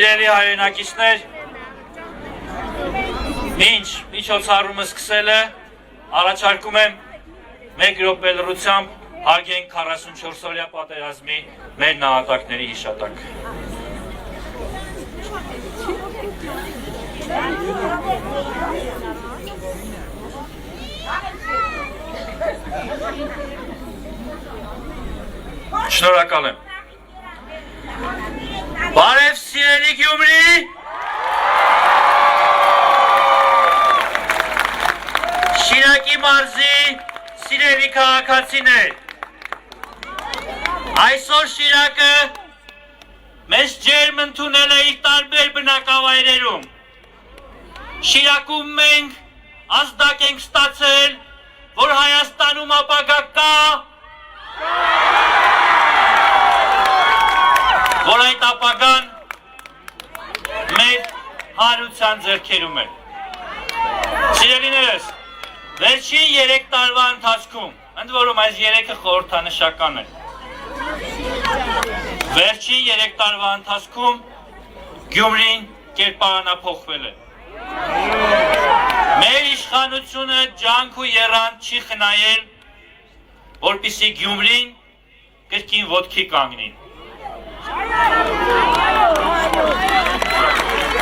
Սիրելի հայրենակիցներ, մինչ միջոցառումը սկսել է, առաջարկում եմ 1 րոպե լռությամբ հարգենք 44-օրյա պատերազմի մեր նահատակների հիշատակ։ Շնորհակալ եմ։ Բարև սիրելի Գյումրի, Շիրակի մարզի սիրելի քաղաքացիներ, այսօր Շիրակը մեզ ջերմ ընդունել է իր տարբեր բնակավայրերում։ Շիրակում մենք ազդակ ենք ստացել, որ Հայաստանում ապագա կա, որ այդ ապագան մեր հարության ձեռքերում է։ Սիրելիներս, վերջին 3 տարվա ընթացքում, ընդ որում այս 3-ը խորհրդանշական է, վերջին 3 տարվա ընթացքում Գյումրին կերպարանափոխվել է։ Մեր իշխանությունը ջանք ու եռանդ չի խնայել, որպեսզի Գյումրին կրկին ոտքի կանգնի։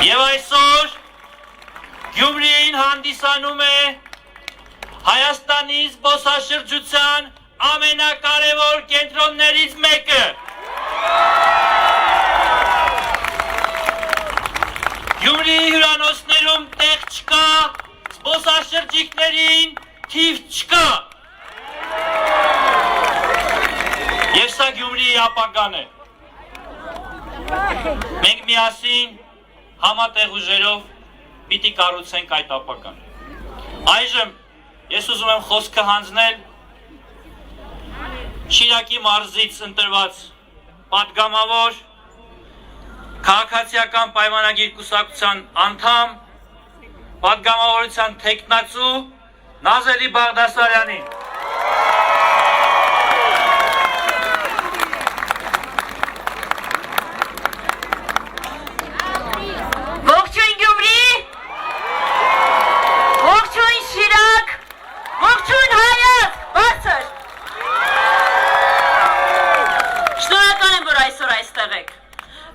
Եվ այսօր Գյումրին հանդիսանում է Հայաստանի զբոսաշրջության ամենակարևոր կենտրոններից մեկը։ Գյումրիի հյուրանոցներում տեղ չկա, զբոսաշրջիկներին թիվ չկա։ Եվ սա Գյումրիի ապագան է։ Մենք միասին համատեղ ուժերով պիտի կառուցենք այդ ապագան։ Այժմ ես ուզում եմ խոսքը հանձնել Շիրակի մարզից ընտրված պատգամավոր, քաղաքացիական պայմանագիր կուսակցության անդամ, պատգամավորության թեկնածու Նազելի Բաղդասարյանին։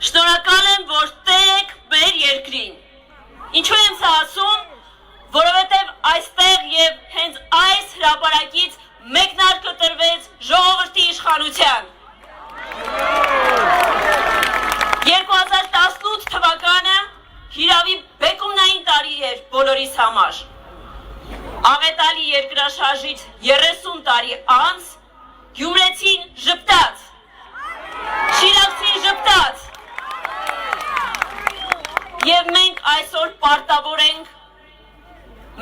Շնորհակալ եմ, որ տեր եք մեր երկրին։ Ինչու եմ սա ասում, որովհետև այստեղ եւ հենց այս հրապարակից մեկնարկը տրվեց ժողովրդի իշխանության։ 2018 թվականը հիրավի բեկումնային տարի էր բոլորիս համար։ Աղետալի երկրաշարժից 30 տարի անց գյումրեցին ժպտաց, շիրակցին ժպտաց։ Եվ մենք այսօր պարտավոր ենք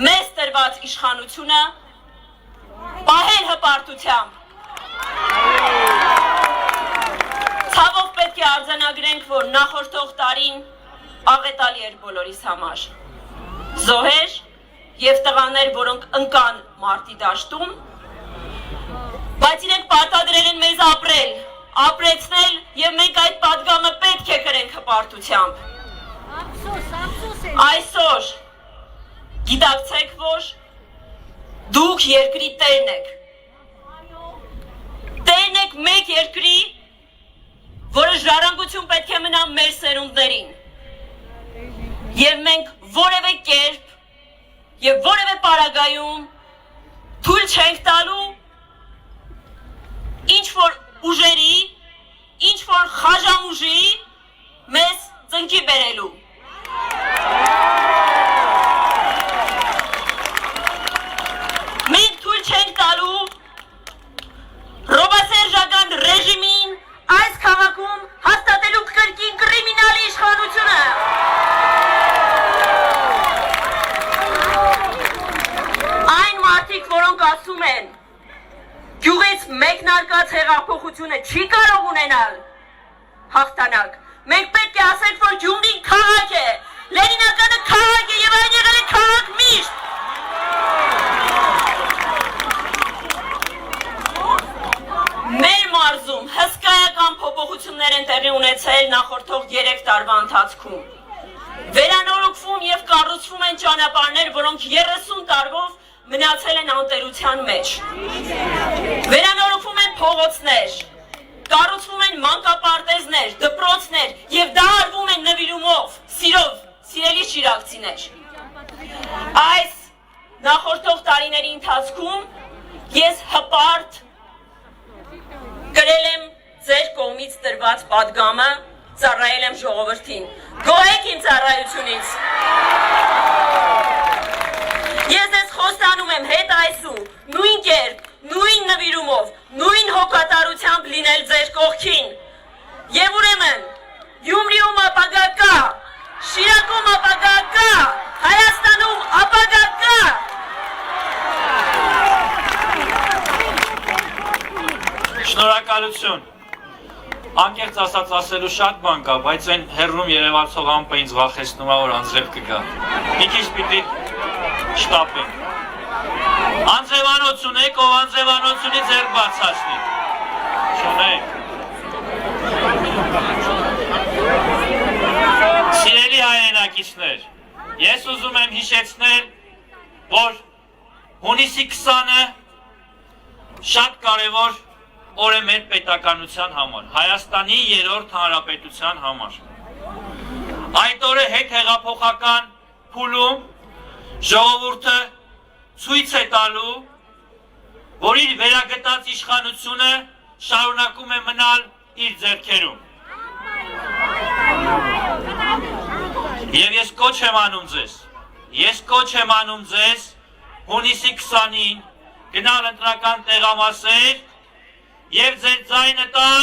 մեզ տրված իշխանությունը պահել հպարտությամբ։ Ցավով պետք է արձանագրենք, որ նախորդող տարին աղետալի էր բոլորիս համար։ Զոհեր և տղաներ, որոնք ընկան մարտի դաշտում, բայց իրենք պարտադրել են մեզ ապրել, ապրեցնել և մենք այդ պատգամը պետք է կրենք հպարտությամբ։ Այսօր գիտակցեք, որ դուք երկրի տերն եք։ Տերն եք մեկ երկրի, որը ժառանգություն պետք է մնա մեր սերունդներին։ Եվ մենք որևէ կերպ և որևէ պարագայում թույլ չենք տալու ինչ-որ ուժերի, ինչ-որ խաժամուժի մեզ ծնկի բերելու։ Մենք թույլ չենք տալու ռոբասերժական ռեժիմին այս քաղաքում հաստատելու կրկին կրիմինալի իշխանությունը։ Այն մարդիկ, որոնք ասում են, գյուղից մեկնարկած հեղափոխությունը չի կարող ունենալ հաղթանակ, մենք պետք է ասենք, որ Գյումրին քաղաք է, Լենինականը քաղաք է և այն եղել է քաղաք միշտ։ Մեր մարզում հսկայական փոփոխություններ են տեղի ունեցել ունեցել նախորդող 3 տարվա ընթացքում։ Վերանորոգվում եւ կառուցվում են ճանապարհներ, որոնք 30 տարվով մնացել են անտերության մեջ։ Վերանորոգվում են փողոցներ, կառուցվում են մանկապարտեզներ, դպրոցներ եւ դա արվում է նվիրումով, սիրով, սիրելի շիրակցիներ։ Այս նախորդող տարիների ընթացքում ես հպարտ կրել եմ ձեր կողմից տրված պատգամը, ծառայել եմ ժողովրդին։ Գոհեք իմ ծառայությունից։ Ես ձեզ խոստանում եմ հետ այսու, նույն կերպ, նույն նվիրումով, նույն հոգատարությամբ լինել ձեր կողքին։ Եվ ուրեմն, Գյումրիում ապագա կա, Շիրակում ապագա կա, Հայաստանում ապագա կա։ Շնորհակալություն։ Անկեղծ ասած ասելու շատ բան կա, բայց այն հեռվում երևացող ամպը ինձ վախեցնում է, որ անձրև կգա։ Մի քիչ պիտի շտապենք։ Անձրևանոց ունեք, ով անձրևանոց ունի ձեռք բացացնի։ Չունեք։ Սիրելի հայրենակիցներ, ես ուզում եմ հիշեցնել, որ հունիսի 20-ը շատ կարևոր օր է մեր պետականության համար, Հայաստանի 3-րդ հանրապետության համար։ Այդ օրը հետ հեղափոխական փուլում ժողովուրդը ցույց է տալու, որ իր վերագտած իշխանությունը շարունակում է մնալ իր ձեռքերում։ Եվ ես կոչ եմ անում ձեզ հունիսի 20-ին գնալ ընտրական տեղամասեր և ձեր ձայնը տալ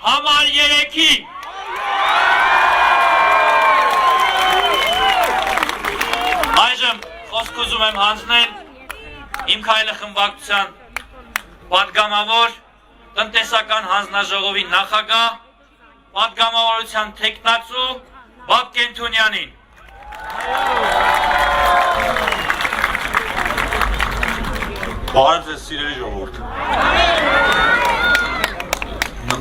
համար 3-ին։ Այժմ խոսք ուզում եմ հանձնել իմ քայլը խմբակցության պատգամավոր տնտեսական հանձնաժողովի նախագահ, պատգամավորության թեկնածու Բաբ Կենթունյանին։ Բարև ձեզ սիրելի ժողովուրդ։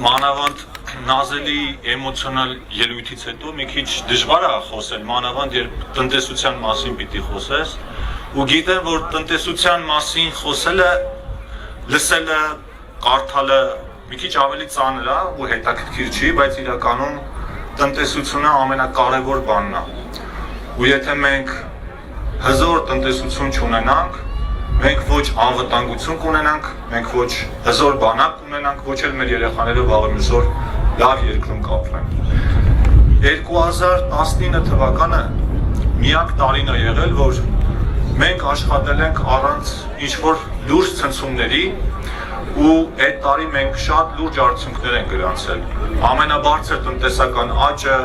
Մանավանդ նազելի էմոցիոնալ ելույթից հետո մի քիչ դժվար է խոսել, մանավանդ երբ տնտեսության մասին պիտի խոսես, ու գիտեմ, որ տնտեսության մասին խոսելը, լսելը, կարդալը մի քիչ ավելի ծանր է ու հետաքրքիր չի, բայց իրականում տնտեսությունը ամենակարևոր բանն է։ Ու եթե մենք հզոր տնտեսություն չունենանք, մենք ոչ անվտանգություն կունենանք, մենք ոչ հզոր բանակ կունենանք, ոչ էլ մեր երեխաները վաղը մյուսօր լավ երկրում կապրեն։ 2019 թվականը միակ տարին է եղել, որ մենք աշխատել ենք առանց ինչ-որ լուրջ ցնցումների ու այդ տարի մենք շատ լուրջ արդյունքներ ենք գրանցել։ Ամենաբարձր տնտեսական աճը,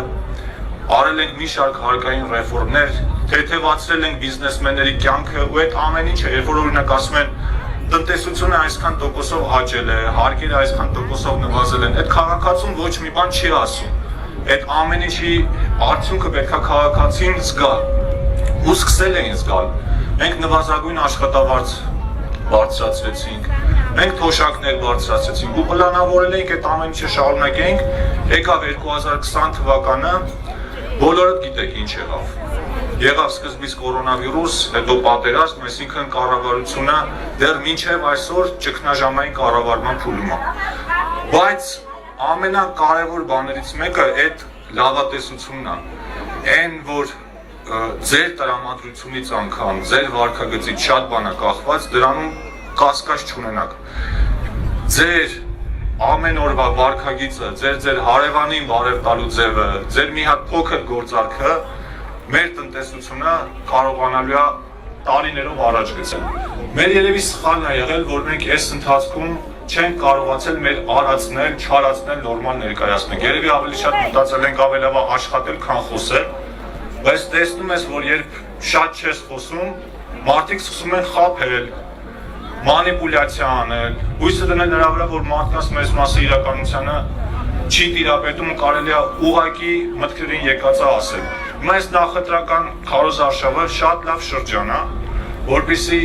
արել ենք մի շարք հարկային ռեֆորմներ, թեթևացրել ենք բիզնեսմենների կյանքը ու այդ ամեն ինչը, երբ որ օրինակ ասում են տնտեսությունը այսքան տոկոսով աճել է, հարկերը այսքան տոկոսով նվազել են, այդ քաղաքացուն ոչ մի բան չի ասում։ Այդ ամեն ինչի արդյունքը պետք է քաղաքացին զգա ու սկսել էին զգալ։ Մենք նվազագույն աշխատավարձ բարձրացրեցինք, մենք թոշակներ բարձրացրեցինք ու պլանավորել ենք այդ ամեն ինչը շարունակենք, եկավ 2020 թվականը, բոլորդ գիտեք ինչ եղավ։ Եղավ սկզբից կորոնավիրուս, հետո պատերազմ, այսինքն կառավարությունը դեռ մինչև այսօր ճգնաժամային կառավարման փուլում է։ Բայց ամենակարևոր բաներից մեկը այդ լավատեսությունն է։ Այն, որ ձեր տրամադրությունից անգամ, ձեր վարքագծից շատ բան է կախված, դրանում կասկած չունենաք։ Ձեր ամեն օրվա վարքագիծը, ձեր հարևանին բարև տալու ձևը, ձեր մի հատ փոքր գործարքը մեր տնտեսությունը կարողանալու է տարիներով առաջ գցել։ Մեր երևի սխալն է եղել, որ մենք այս ընթացքում չենք կարողացել մեր արածներ, չարածներ նորմալ ներկայացնել։ Երևի ավելի շատ մտածել ենք ավելի լավ աշխատել, քան խոսել, բայց տեսնում ես, որ երբ շատ չես խոսում, մարդիկ սկսում են խաբել, մանիպուլյացիա անել, հույսը դնել նրա վրա, որ մարդկանց մեծ մասը իրականությանը չի տիրապետում, կարելի է ուղղակի մտքերին եկածը ասել։ Հիմա այս նախընտրական քարոզարշավը շատ լավ շրջան է, որպեսզի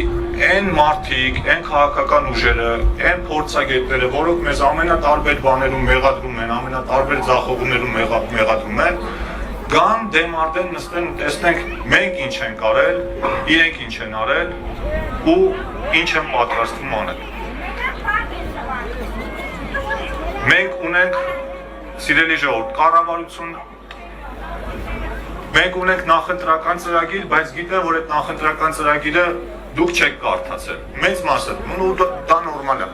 այն մարդիկ, այն քաղաքական ուժերը, այն փորձագետները, որոնք մեզ ամենատարբեր բաներում մեղադրում են, ամենատարբեր ձախողումներում մեղադրում են, գան դեմ արդեն նստեն ու տեսնենք մենք ինչ ենք արել, իրենք ինչ են արել ու ինչ են պատրաստվում անել։ Մենք ունենք, սիրելի ժողովուրդ, կառավարություն, մենք ունենք նախընտրական ծրագիր, բայց գիտեմ, որ այդ նախընտրական ծրագիրը դուք չեք կարդացել, մեծ մասը, ու դա նորմալ է։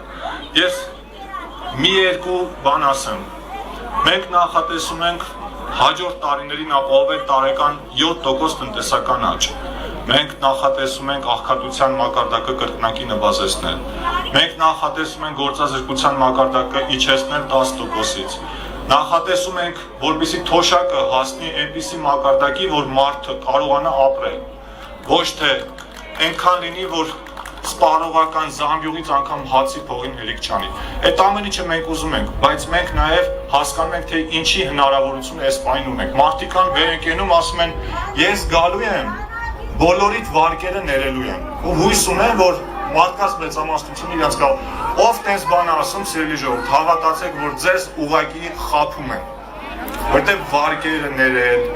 Ես մի երկու բան ասեմ, մենք նախատեսում ենք հաջորդ տարիներին ապահովել տարեկան 7% տնտեսական աճ։ Մենք նախատեսում ենք աղքատության մակարդակը կրկնակի նվազեցնել։ Մենք նախատեսում ենք գործազրկության մակարդակը իջեցնել 10%-ից։ Նախատեսում ենք, որպեսզի թոշակը հասնի այնպիսի մակարդակի, որ մարդը կարողանա ապրել։ Ոչ թե այնքան լինի, որ սպառողական զամբյուղից անգամ հացի փողին հերիք չանի։ Այդ ամեն ինչը մենք ուզում ենք, բայց մենք նաև հասկանում ենք, թե ինչի հնարավորություն է այս պահին ունենք։ Մարդիկան վեր են կենում, ասում են, ես գալու եմ, բոլորիդ վարկերը ներելու եմ։ Ու հույս ունեն, որ մարդկանց մեծամասնությունը իրենց կա, ով տես բան ասում, սիրելի ժողովուրդ, հավատացեք, որ ձեզ ուղղակի խաբում են, որտեղ վարկերը ներել,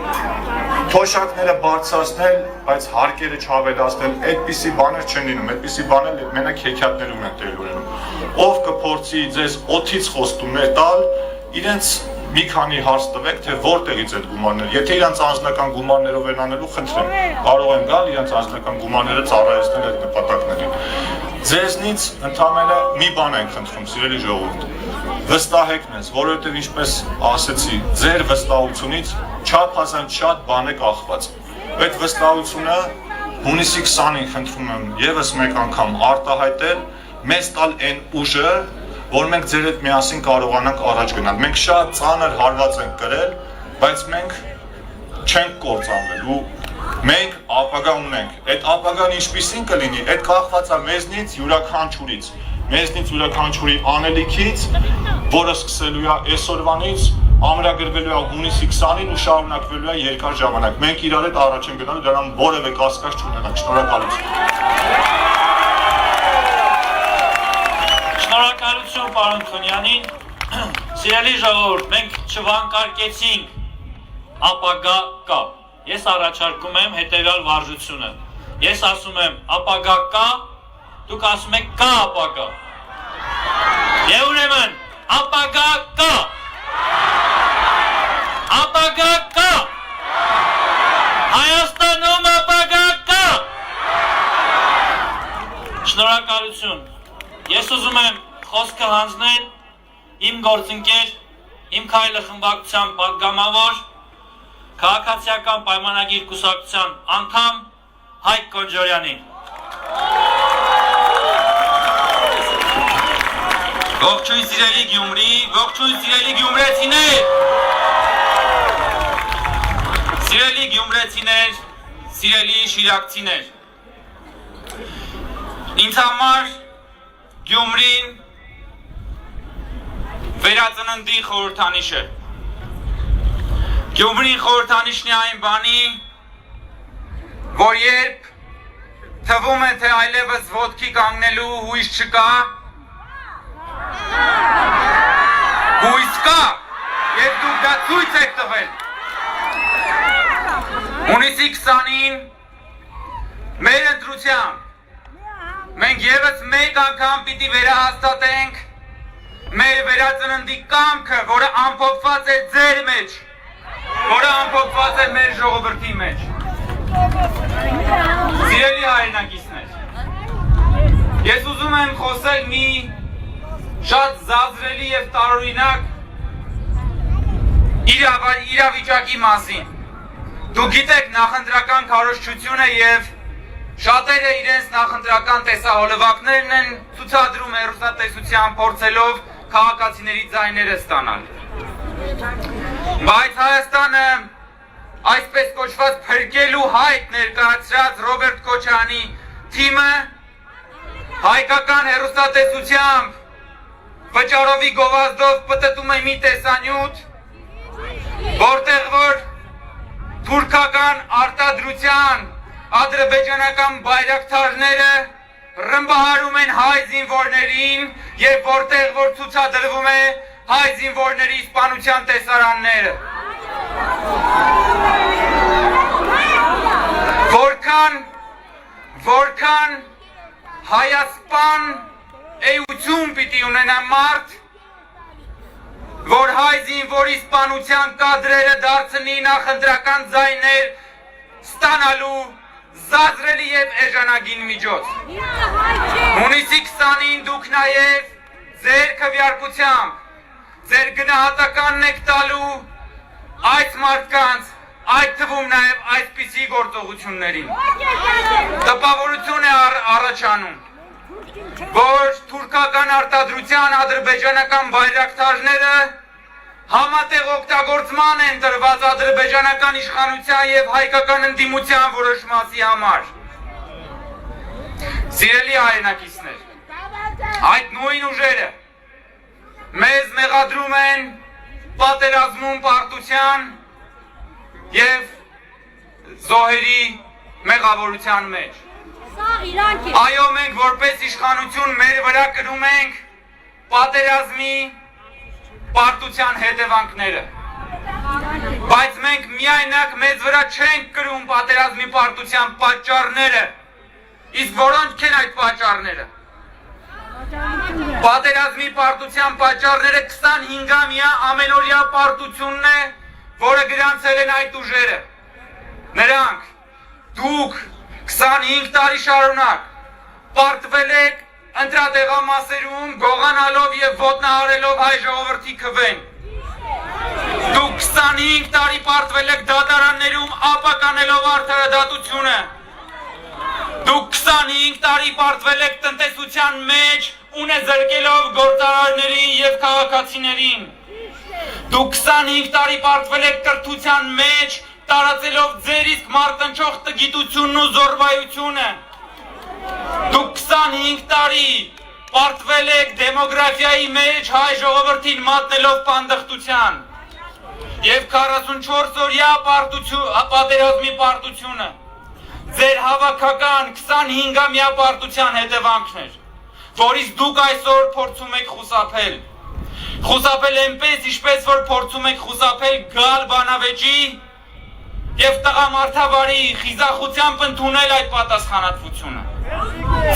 թոշակները բարձրացնել, բայց հարկերը չավելացնել, այդպիսի բաներ չեն լինում, այդպիսի բաներ մենակ հեքիաթներում են տեղի ունենում։ Ով կփորձի ձեզ օդից խոստումներ տալ, իրենց մի քանի հարց տվեք, թե որտեղից այդ գումարները, եթե իրենց անձնական գումարներով են անելու, խնդրեմ, կարող են գալ իրենց անձնական գումարները ծառայեցնել այդ նպատակներին։ Ձեզնից ընդհանրապես մի բան ենք խնդրում, սիրելի ժողովուրդ, վստահեք մեզ, որովհետև ինչպես ասեցի, ձեր վստահությունից չափազանց շատ բան է կախված։ Այդ վստահությունը հունիսի 20-ին խնդրում եմ եւս մեկ անգամ արտահայտել, մեզ տալ այն ուժը, որ մենք ձեր հետ միասին կարողանանք առաջ գնալ։ Մենք շատ ծանր հարված ենք կրել, բայց մենք չենք կործանվել ու մենք ապագա ունենք։ Այդ ապագան ինչպիսին կլինի, այդ կախված է մեզնից յուրաքանչյուրից, մեզնից յուրաքանչյուրի անելիքից, որը սկսելու է այսօրվանից, ամրագրվելու է հունիսի 20-ին ու շարունակվելու է երկար ժամանակ։ Մենք իրար հետ առաջ ենք գնալու, դրան որևէ կասկած չունենանք։ Շնորհակալություն։ Շնորհակալություն պարոն Թունյանին, սիրելի ժողովուրդ, մենք չվանկարկեցինք ապագա կա, ես առաջարկում եմ հետևյալ վարժությունը, ես ասում եմ ապագա կա, դուք ասում եք կա ապագա, և ուրեմն ապագա կա, ապագա կա, Հայաստանում ապագա կա, շնորհակալություն։ Ես ուզում եմ խոսքը հանձնել իմ գործընկեր, իմ քայլը խմբակցության պատգամավոր, քաղաքացիական պայմանագիր կուսակցության անդամ Հայկ Կոնջորյանին։ Ողջույն սիրելի Գյումրի, ողջույն սիրելի գյումրեցիներ, սիրելի գյումրեցիներ, սիրելի շիրակցիներ, ինձ համար Գյումրին վերածննդի խորհրդանիշ է։ Գյումրին խորհրդանիշն է այն բանի, որ երբ թվում է, թե այլևս ոտքի կանգնելու հույս չկա, հույս կա, և դուք դա ցույց եք տվել։ Հունիսի 20-ին մեր ընտրությամբ մենք եւս մեկ անգամ պիտի վերահաստատենք մեր վերածննդի կամքը, որը ամփոփված է ձեր մեջ, որը ամփոփված է մեր ժողովրդի մեջ։ Սիրելի հայրենակիցներ, ես ուզում եմ խոսել մի շատ զազրելի եւ տարօրինակ իրավիճակի մասին։ Դուք գիտեք, նախընտրական քարոզչությունը եւ շատերը իրենց նախընտրական տեսահոլովակներն են ցուցադրում հեռուստատեսության փորձելով քաղաքացիների ձայները ստանալ։ Բայց Հայաստանը այսպես կոչված փրկելու հայտ ներկայացրած Ռոբերտ Քոչարյանի թիմը հայկական հեռուստատեսությամբ վճարովի գովազդով պտտում է մի տեսանյութ, որտեղ որ թուրքական արտադրության ադրբեջանական բայրակթարները ռմբահարում են հայ զինվորներին եւ որտեղ որ ցուցադրվում է հայ զինվորների իսպանության տեսարանները որքան հայասպան էություն պիտի ունենա մարդ որ հայ զինվորի իսպանության կադրերը դարձնի նախընտրական ձայներ ստանալու զազրելի եւ էժանագին միջոց հունիսի 20-ին դուք նաեւ ձեր քվեարկությամբ ձեր գնահատականն եք տալու այդ մարդկանց այդ թվում նաեւ այսպիսի գործողություններին տպավորություն է առաջանում որ թուրքական արտադրության ադրբեջանական բայրակթարները համատեղ օգտագործման են տրված ադրբեջանական իշխանության եւ հայկական ընդդիմության որոշ մասի համար սիրելի հայրենակիցներ այդ նույն ուժերը մեզ մեղադրում են պատերազմում պարտության եւ զոհերի մեղավորության մեջ այո մենք որպես իշխանություն մեր վրա կրում ենք պատերազմի պարտության հետևանքները բայց մենք միայնակ մեզ վրա չենք կրում պատերազմի պարտության պատճառները իսկ որոնք են այդ պատճառները պատերազմի պարտության պատճառները 25-ամյա ամենօրյա պարտությունն է որը գրանցել են այդ ուժերը նրանք դուք 25 տարի շարունակ պարտվել եք ընտրատեղամասերում գողանալով եւ ոտնահարելով հայ ժողովրդի քվեն դուք 25 տարի պարտվել եք դատարաններում ապականելով արդարադատությունը դուք 25 տարի պարտվել եք տնտեսության մեջ ունեզրկելով գործարարներին եւ քաղաքացիներին դուք 25 տարի պարտվել եք կրթության մեջ տարածելով ձեր իսկ մարտնչող տգիտությունն ու զորվայությունը դուք 25 տարի պարտվել եք դեմոգրաֆիայի մեջ հայ ժողովրդին մատնելով պանդխտության եւ 44 օրյա պատերազմի պարտությունը ձեր հավաքական 25-ամյա պարտության հետևանքն էր որից դուք այսօր փորձում եք խուսափել այնպես ինչպես որ փորձում եք խուսափել գալ բանավեճի եւ տղամարդավարի խիզախությամբ ընդունել այդ պատասխանատվությունը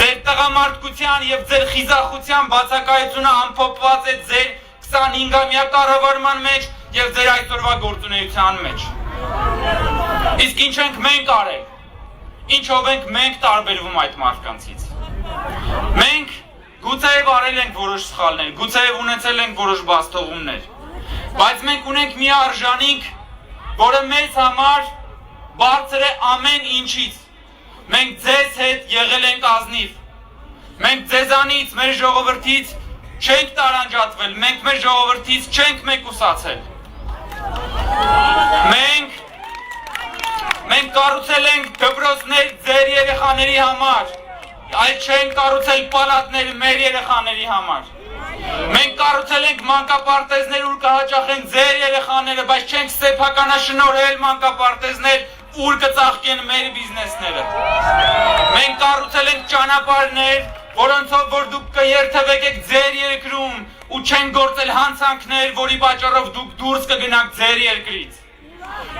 ձեր տղամարդկության եւ ձեր խիզախության բացակայությունը ամփոփված է ձեր 25-ամյա կառավարման մեջ եւ ձեր այսօրվա գործունեության մեջ իսկ ինչ ենք մենք արել ինչով ենք մենք տարբերվում այդ մարդկանցից մենք գուցեև արել ենք որոշ սխալներ գուցեև ունեցել ենք որոշ բաստողումներ բայց մենք ունենք մի արժանինք որը մեզ համար բարձր է ամեն ինչից մենք ձեզ հետ եղել ենք ազնիվ մենք ձեզանից մեր ժողովրդից չենք տարանջատվել մենք մեր ժողովրդից չենք մեկուսացել մենք կառուցել ենք դպրոցներ ձեր երեխաների համար այլ չենք կառուցել պալատներ մեր երեխաների համար մենք կառուցել ենք մանկապարտեզներ ուր կհաճախեն ձեր երեխաները բայց չենք սեփականաշնորհել մանկապարտեզներ ուր կծաղկեն մեր բիզնեսները մենք կառուցել ենք ճանապարհներ որոնցով որ դուք կերթվեք ձեր երկրում ու չեն գործել հանցանքներ որի պատճառով դուք դուրս կգնաք ձեր երկրից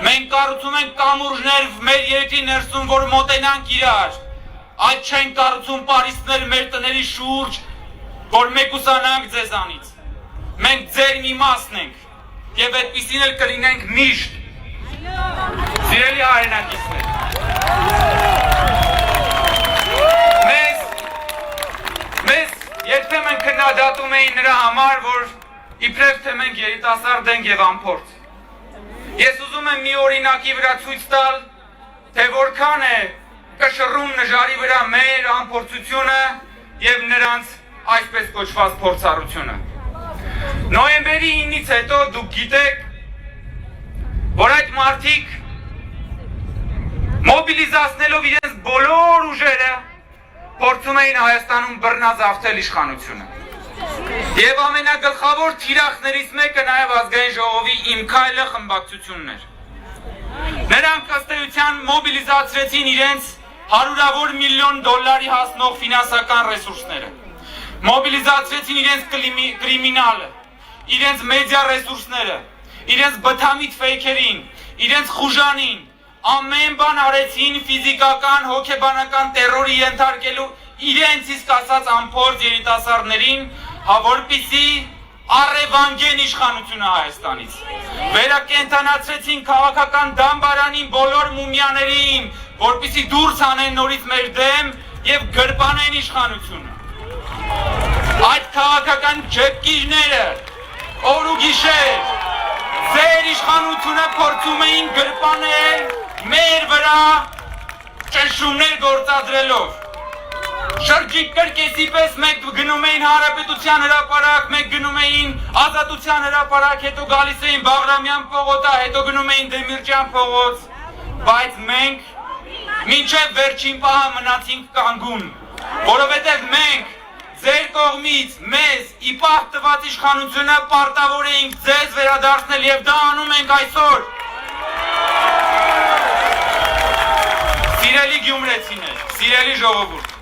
մենք կառուցում ենք կամուրջներ մեր երկրի ներսում որ մոտենանք իրար այդ չեն կառուցում պարիսպներ մեր տների շուրջ որ մեկուսանանք ձեզանից մենք ձեր մի մասն ենք եւ այդպիսին էլ կլինենք միշտ սիրելի հայրենակիցներ մեզ երբեմն քննադատում էին նրա համար որ իբրև թե մենք երիտասարդ ենք եւ անփորձ ես ուզում եմ մի օրինակի վրա ցույց տալ թե որքան է կշռում նժարի վրա մեր անփորձությունը եւ նրանց այսպես կոչված փորձառությունը նոյեմբերի 9-ից հետո դուք գիտեք որ այդ մարդիկ մոբիլիզացնելով իրենց բոլոր ուժերը փորձում էին Հայաստանում բռնազավթել իշխանությունը եւ ամենագլխավոր թիրախներից մեկը նաեւ ազգային ժողովի Իմ քայլը խմբակցությունն էր նրանք ըստ էության մոբիլիզացրեցին իրենց հարյուրավոր միլիոն դոլարի հասնող ֆինանսական ռեսուրսները, մոբիլիզացրեցին իրենց կրիմինալը, իրենց մեդիա ռեսուրսները, իրենց բթամիտ ֆեյքերին, իրենց խուժանին, ամեն բան արեցին ֆիզիկական, հոգեբանական տերորի ենթարկելու իրենց իսկ ասած անփորձ երիտասարդներին, որպեսզի առևանգեն իշխանությունը Հայաստանից, վերակենդանացրեցին քաղաքական դամբարանին բոլոր մումիաներին, որպեսզի դուրս անեն նորից մեր դեմ եւ գրպանեն իշխանությունը։ Այդ քաղաքական ջեփկիջները օր ու գիշեր ձեր իշխանությունը փորձում էին գրպանել մեր վրա ճնշումներ գործադրելով։ Շրջիկ կրկեսի պես մեկ գնում էին Հանրապետության հրապարակ, մեկ գնում էին Ազատության հրապարակ, հետո գալիս էին Բաղրամյան փողոցը, հետո գնում էին Դեմիրճյան փողոց, բայց մենք մինչև վերջին պահը մնացինք կանգուն, որովհետև մենք ձեր կողմից մեզ ի պահ տված իշխանությունը պարտավոր էինք ձեզ վերադարձնել եւ դա անում ենք այսօր։ Սիրելի գյումրեցիներ, սիրելի ժողովուրդ,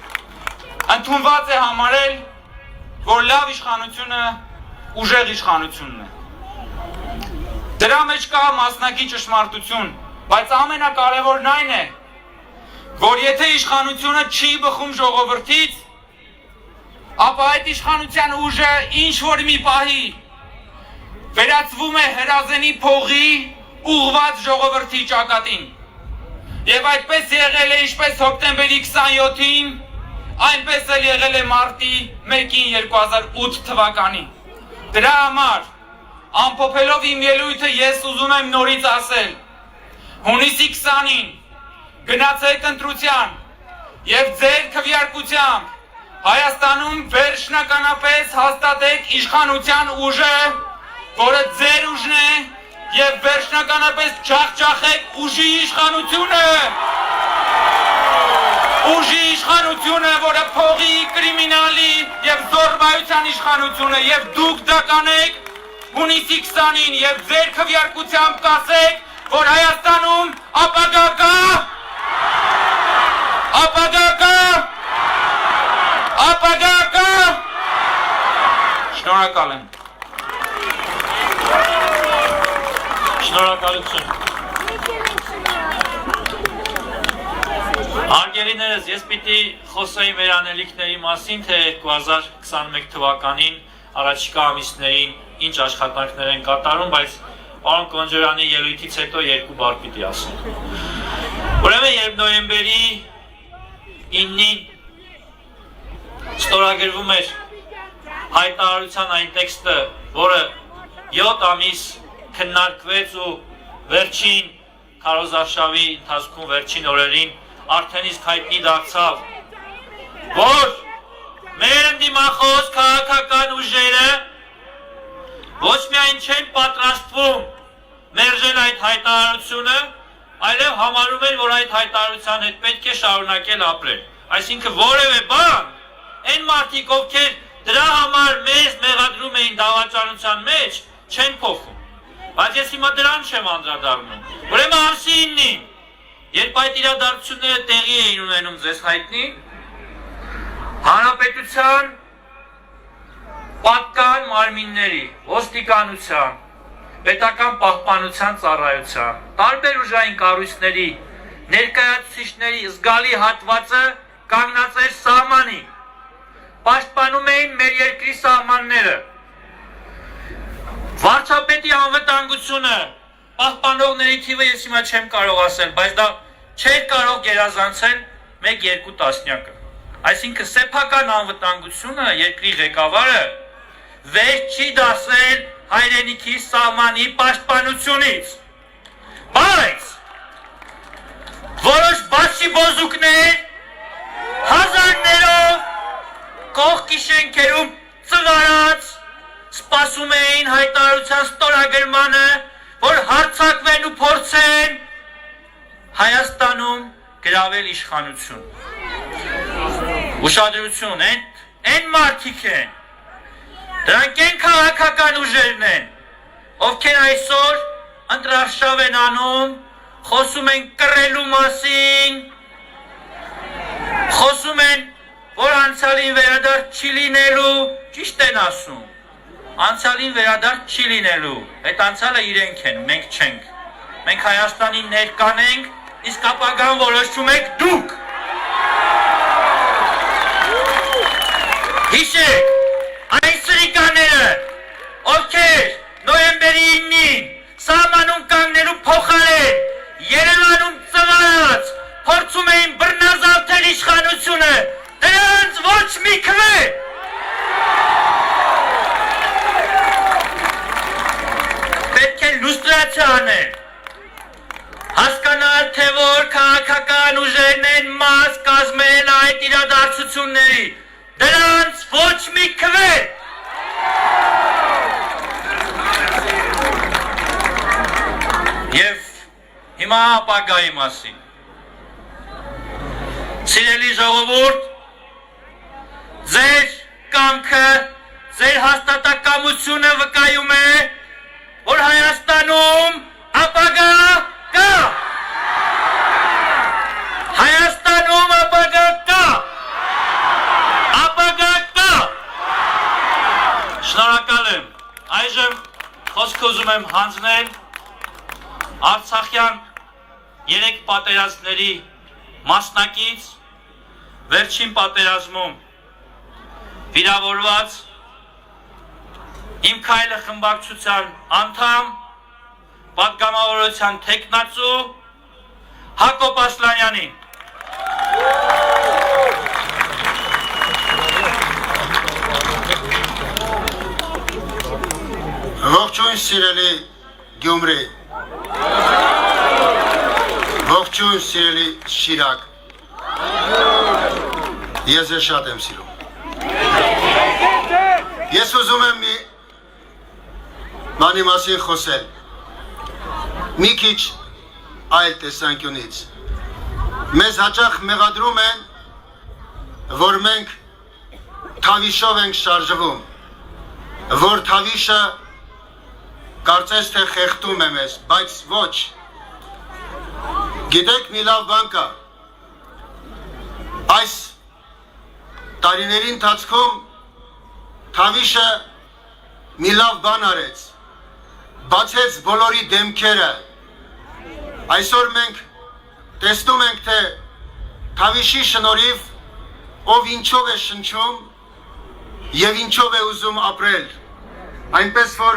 ընդունված է համարել, որ լավ իշխանությունը ուժեղ իշխանությունն է։ Դրա մեջ կա մասնակի ճշմարտություն, բայց ամենակարևորն այն է, որ եթե իշխանությունը չի բխում ժողովրդից, ապա այդ իշխանության ուժը ինչ-որ մի պահի վերածվում է հրազենի փողի ուղղված ժողովրդի ճակատին։ Եվ այդպես եղել է ինչպես հոկտեմբերի 27-ին, այնպես էլ եղել է մարտի 1-ին 2008 թվականին։ Դրա համար, ամփոփելով իմ ելույթը ես ուզում եմ նորից ասել, հունիսի 20-ին գնացեք ընտրության եւ ձեր քվեարկությամբ Հայաստանում վերջնականապես հաստատեք իշխանության ուժը, որը ձեր ուժն է եւ վերջնականապես ջախջախեք ուժի իշխանությունը։ Ուժի իշխանությունը, որը փողի, կրիմինալի եւ զոռբայության իշխանությունը եւ դուք դա կանեք հունիսի 20-ին եւ ձեր քվեարկությամբ կասեք, որ Հայաստանում ապագա կա, ապագա կա, ապագա կա։ Շնորհակալ եմ։ Շնորհակալություն։ Արգելիներս, ես պիտի խոսեի մեր անելիքների մասին, թե 2021 թվականին առաջիկա ամիսներին ինչ աշխատանքներ են կատարում, բայց պարոն Կոնջարյանի ելույթից հետո երկու բառ պիտի ասեմ։ Ուրեմն երբ նոյեմբերի 9-ին ստորագրվում էր հայտարարության այն տեքստը, որը 7 ամիս քննարկվեց ու վերջին քարոզարշավի ընթացքում վերջին օրերին արդեն իսկ հայտնի դարձավ, որ մեր ընդդիմախոս քաղաքական ուժերը ոչ միայն չեն պատրաստվում մերժել այդ հայտարարությունը, այլև համարում են, որ այդ հայտարարության հետ պետք է շարունակել ապրել։ Այսինքն որևէ բան, այն մարդիկ, ովքեր դրա համար մեզ մեղադրում էին դավաճանության մեջ, չեն փոխում։ Բայց ես հիմա դրան չեմ անդրադառնում։ Ուրեմն ամսի 9-ին, երբ այդ իրադարձությունները տեղի էին ունենում ձեզ հայտնի, Հանրապետության պատկան մարմինների, ոստիկանության, պետական պահպանության ծառայության, տարբեր ուժային կառույցների, ներկայացուցիչների զգալի հատվածը կանգնած էր սահմանին, պաշտպանում էին մեր երկրի սահմանները, վարչապետի անվտանգությունը, պահպանողների թիվը ես հիմա չեմ կարող ասել, բայց դա չէր կարող գերազանցել 1-2 տասնյակը։ Այսինքն սեփական անվտանգությունը երկրի ղեկավարը վեր չի դասել հայրենիքի սահմանի պաշտպանությունից։ Բայց որոշ բացի բոզուկներ հազարներով կողքի շենքերում ծղարած սպասում էին հայտարարության ստորագրմանը, որ հարձակվեն ու փորձեն Հայաստանում գրավել իշխանություն։ Ուշադրություն, այն մարդիկ են, դրանք են քաղաքական ուժերն են, ովքեր այսօր ընտրարշավ են անում, խոսում են կռելու մասին, Խոսում են, որ անցյալին վերադարձ չի լինելու, ճիշտ են ասում։ Անցյալին վերադարձ չի լինելու, այդ անցյալը իրենք են, մենք չենք։ Մենք Հայաստանի ներկան ենք, իսկ ապագան որոշում եք դուք։ Հիշեք, այն սրիկաները, ովքեր նոյեմբերի 9-ին սահմանում կանգնելու փոխարեն Երևանում ծվարած փորձում էին բռնազավթել իշխանությունը, դրանց ոչ մի քվե։ Պետք է լուստրացիա անել, հասկանալ, թե որ քաղաքական ուժերն են մաս կազմել այդ իրադարձությունների, դրանց ոչ մի քվե։ Եվ հիմա ապագայի մասին։ Սիրելի ժողովուրդ, ձեր կամքը, ձեր հաստատակամությունը վկայում է, որ Հայաստանում ապագա կա։ Հայաստանում ապագա կա։ Ապագա կա։ Շնորհակալ եմ։ Այժմ խոսք ուզում եմ հանձնել Արցախյան 3 պատերազմների մասնակից, վերջին պատերազմում վիրավորված Իմ քայլը խմբակցության անդամ, պատգամավորության թեկնածու Հակոբ Ասլանյանին։ Ողջույն սիրելի Գյումրի, ողջույն սիրելի Շիրակ, ես ես շատ եմ սիրում։ Ես ուզում եմ մի բանի մասին խոսել, մի քիչ այլ տեսանկյունից։ Մեզ հաճախ մեղադրում են, որ մենք թավիշով ենք շարժվում, որ թավիշը կարծես թե խեղդում է մեզ, բայց ոչ։ Գիտեք մի լավ բան կա, այս տարիների ընթացքում թավիշը մի լավ բան արեց, բացեց բոլորի դեմքերը։ Այսօր մենք տեսնում ենք, թե թավիշի շնորհիվ ով ինչով է շնչում և ինչով է ուզում ապրել, այնպես որ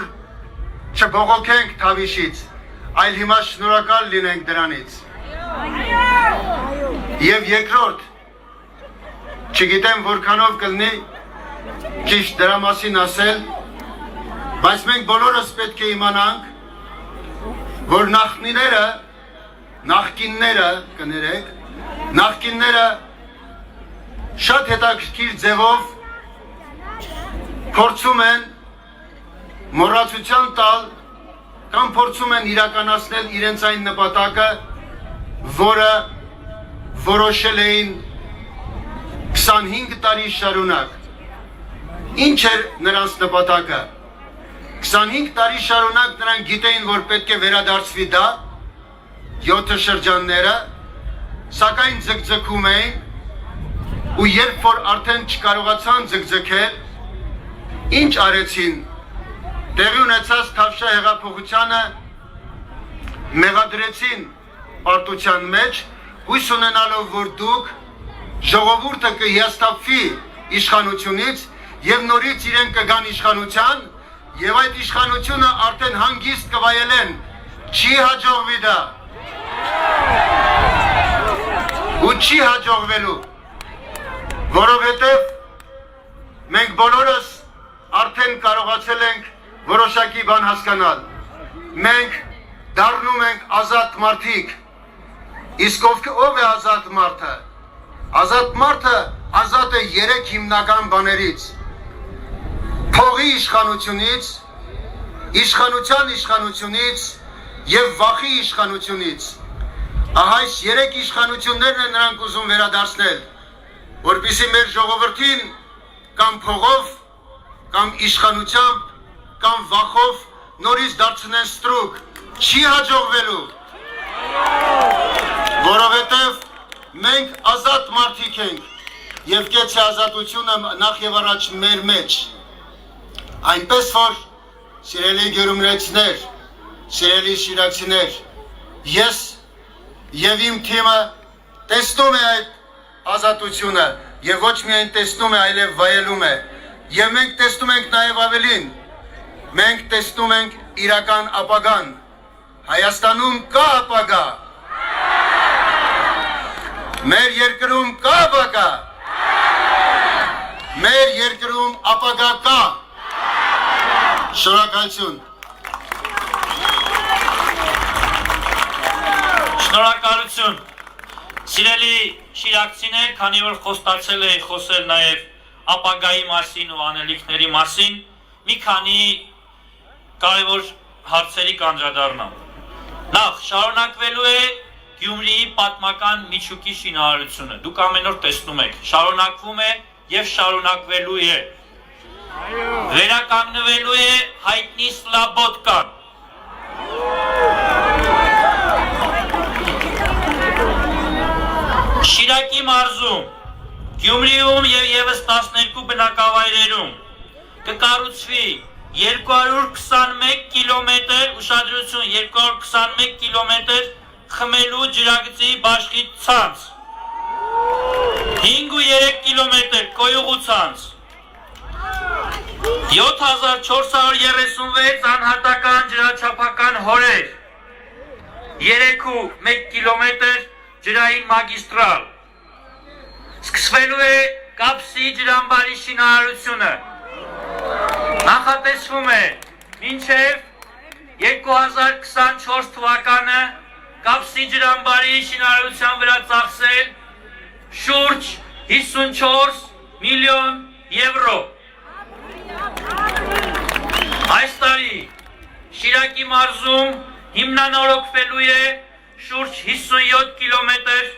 չբողոքենք թավիշից, այլ հիմա շնորհակալ լինենք դրանից։ Եվ երկրորդ, չգիտեմ որքանով կլինի ճիշտ դրա մասին ասել, բայց մենք բոլորս պետք է իմանանք, որ նախկինները շատ հետաքրքիր ձևով փորձում են մոռացության տալ կամ փորձում են իրականացնել իրենց այն նպատակը, որը որոշել էին 25 տարի շարունակ։ Ինչ էր նրանց նպատակը։ 25 տարի շարունակ նրանք գիտեին, որ պետք է վերադարձվի դա, 7 շրջանները, սակայն ձգձգում էին, ու երբ որ արդեն չկարողացան ձգձգել, ինչ արեցին, տեղի ունեցած Թավշյա հեղափոխությանը մեղադրեցին պարտության մեջ, հույս ունենալով, որ դուք ժողովուրդը կհիասթափվի իշխանությունից և նորից իրեն կգան իշխանության և այդ իշխանությունը արդեն հանգիստ կվայելեն, չի հաջողվի դա ու չի հաջողվելու, որովհետև մենք բոլորս արդեն կարողացել ենք որոշակի բան հասկանալ, մենք դառնում ենք ազատ մարդիկ, իսկ ով է ազատ մարդը, ազատ մարդը ազատ է 3 հիմնական բաներից, փողի իշխանությունից, իշխանությունից և վախի իշխանությունից, ահա այս 3 իշխանություններն են նրանք ուզում վերադարձնել, որպեսզի մեր ժողովրդին կամ փողով, կամ իշխանությամբ, կամ վախով նորից դարձնեն ստրուկ, չի հաջողվելու, որովհետև մենք ազատ մարդիկ ենք եւ կեցի ազատությունը նախ եւ առաջ մեր մեջ այնպես որ սիրելի գյումրեցիներ սիրելի շիրակցիներ ես եւ իմ թիմը տեսնում է այդ ազատությունը եւ ոչ միայն տեսնում է այլև վայելում է եւ մենք տեսնում ենք նաեւ ավելին մենք տեսնում ենք իրական ապագան Հայաստանում կա ապագա մեր երկրում կա ապագա մեր երկրում ապագա կա շնորհակալություն Շնորհակալություն Սիրելի շիրակցիներ, քանի որ խոստացել էի խոսել նաև ապագայի մասին ու անելիքների մասին, մի քանի կարևոր հարցերի կանդրադառնամ։ Նախ շարունակվելու է Գյումրիի պատմական միջուկի շինարարությունը։ Դուք ամեն օր տեսնում եք, շարունակվում է եւ շարունակվելու է։ Վերականգնվելու է հայտնի Սլաբոդկան։ Շիրակի մարզում, Գյումրիում եւ եւս 12 բնակավայրերում կկառուցվի 221 կիլոմետր, ուշադրություն 221 կիլոմետր խմելու ջրագծի բաշխի ցանց, 5.3 կիլոմետր կոյուղու ցանց, 7436 անհատական ջրաչափական հորեր, 3.1 կիլոմետր ջրային մագիստրալ, սկսվելու է Կապսի ջրամբարի շինարարությունը, նախատեսվում է մինչև 2024 թվականը Կապսի ջրամբարի շինարարության վրա ծախսել շուրջ 54 միլիոն եվրո։ Այս տարի Շիրակի մարզում հիմնանորոգվելու է շուրջ 57 կիլոմետր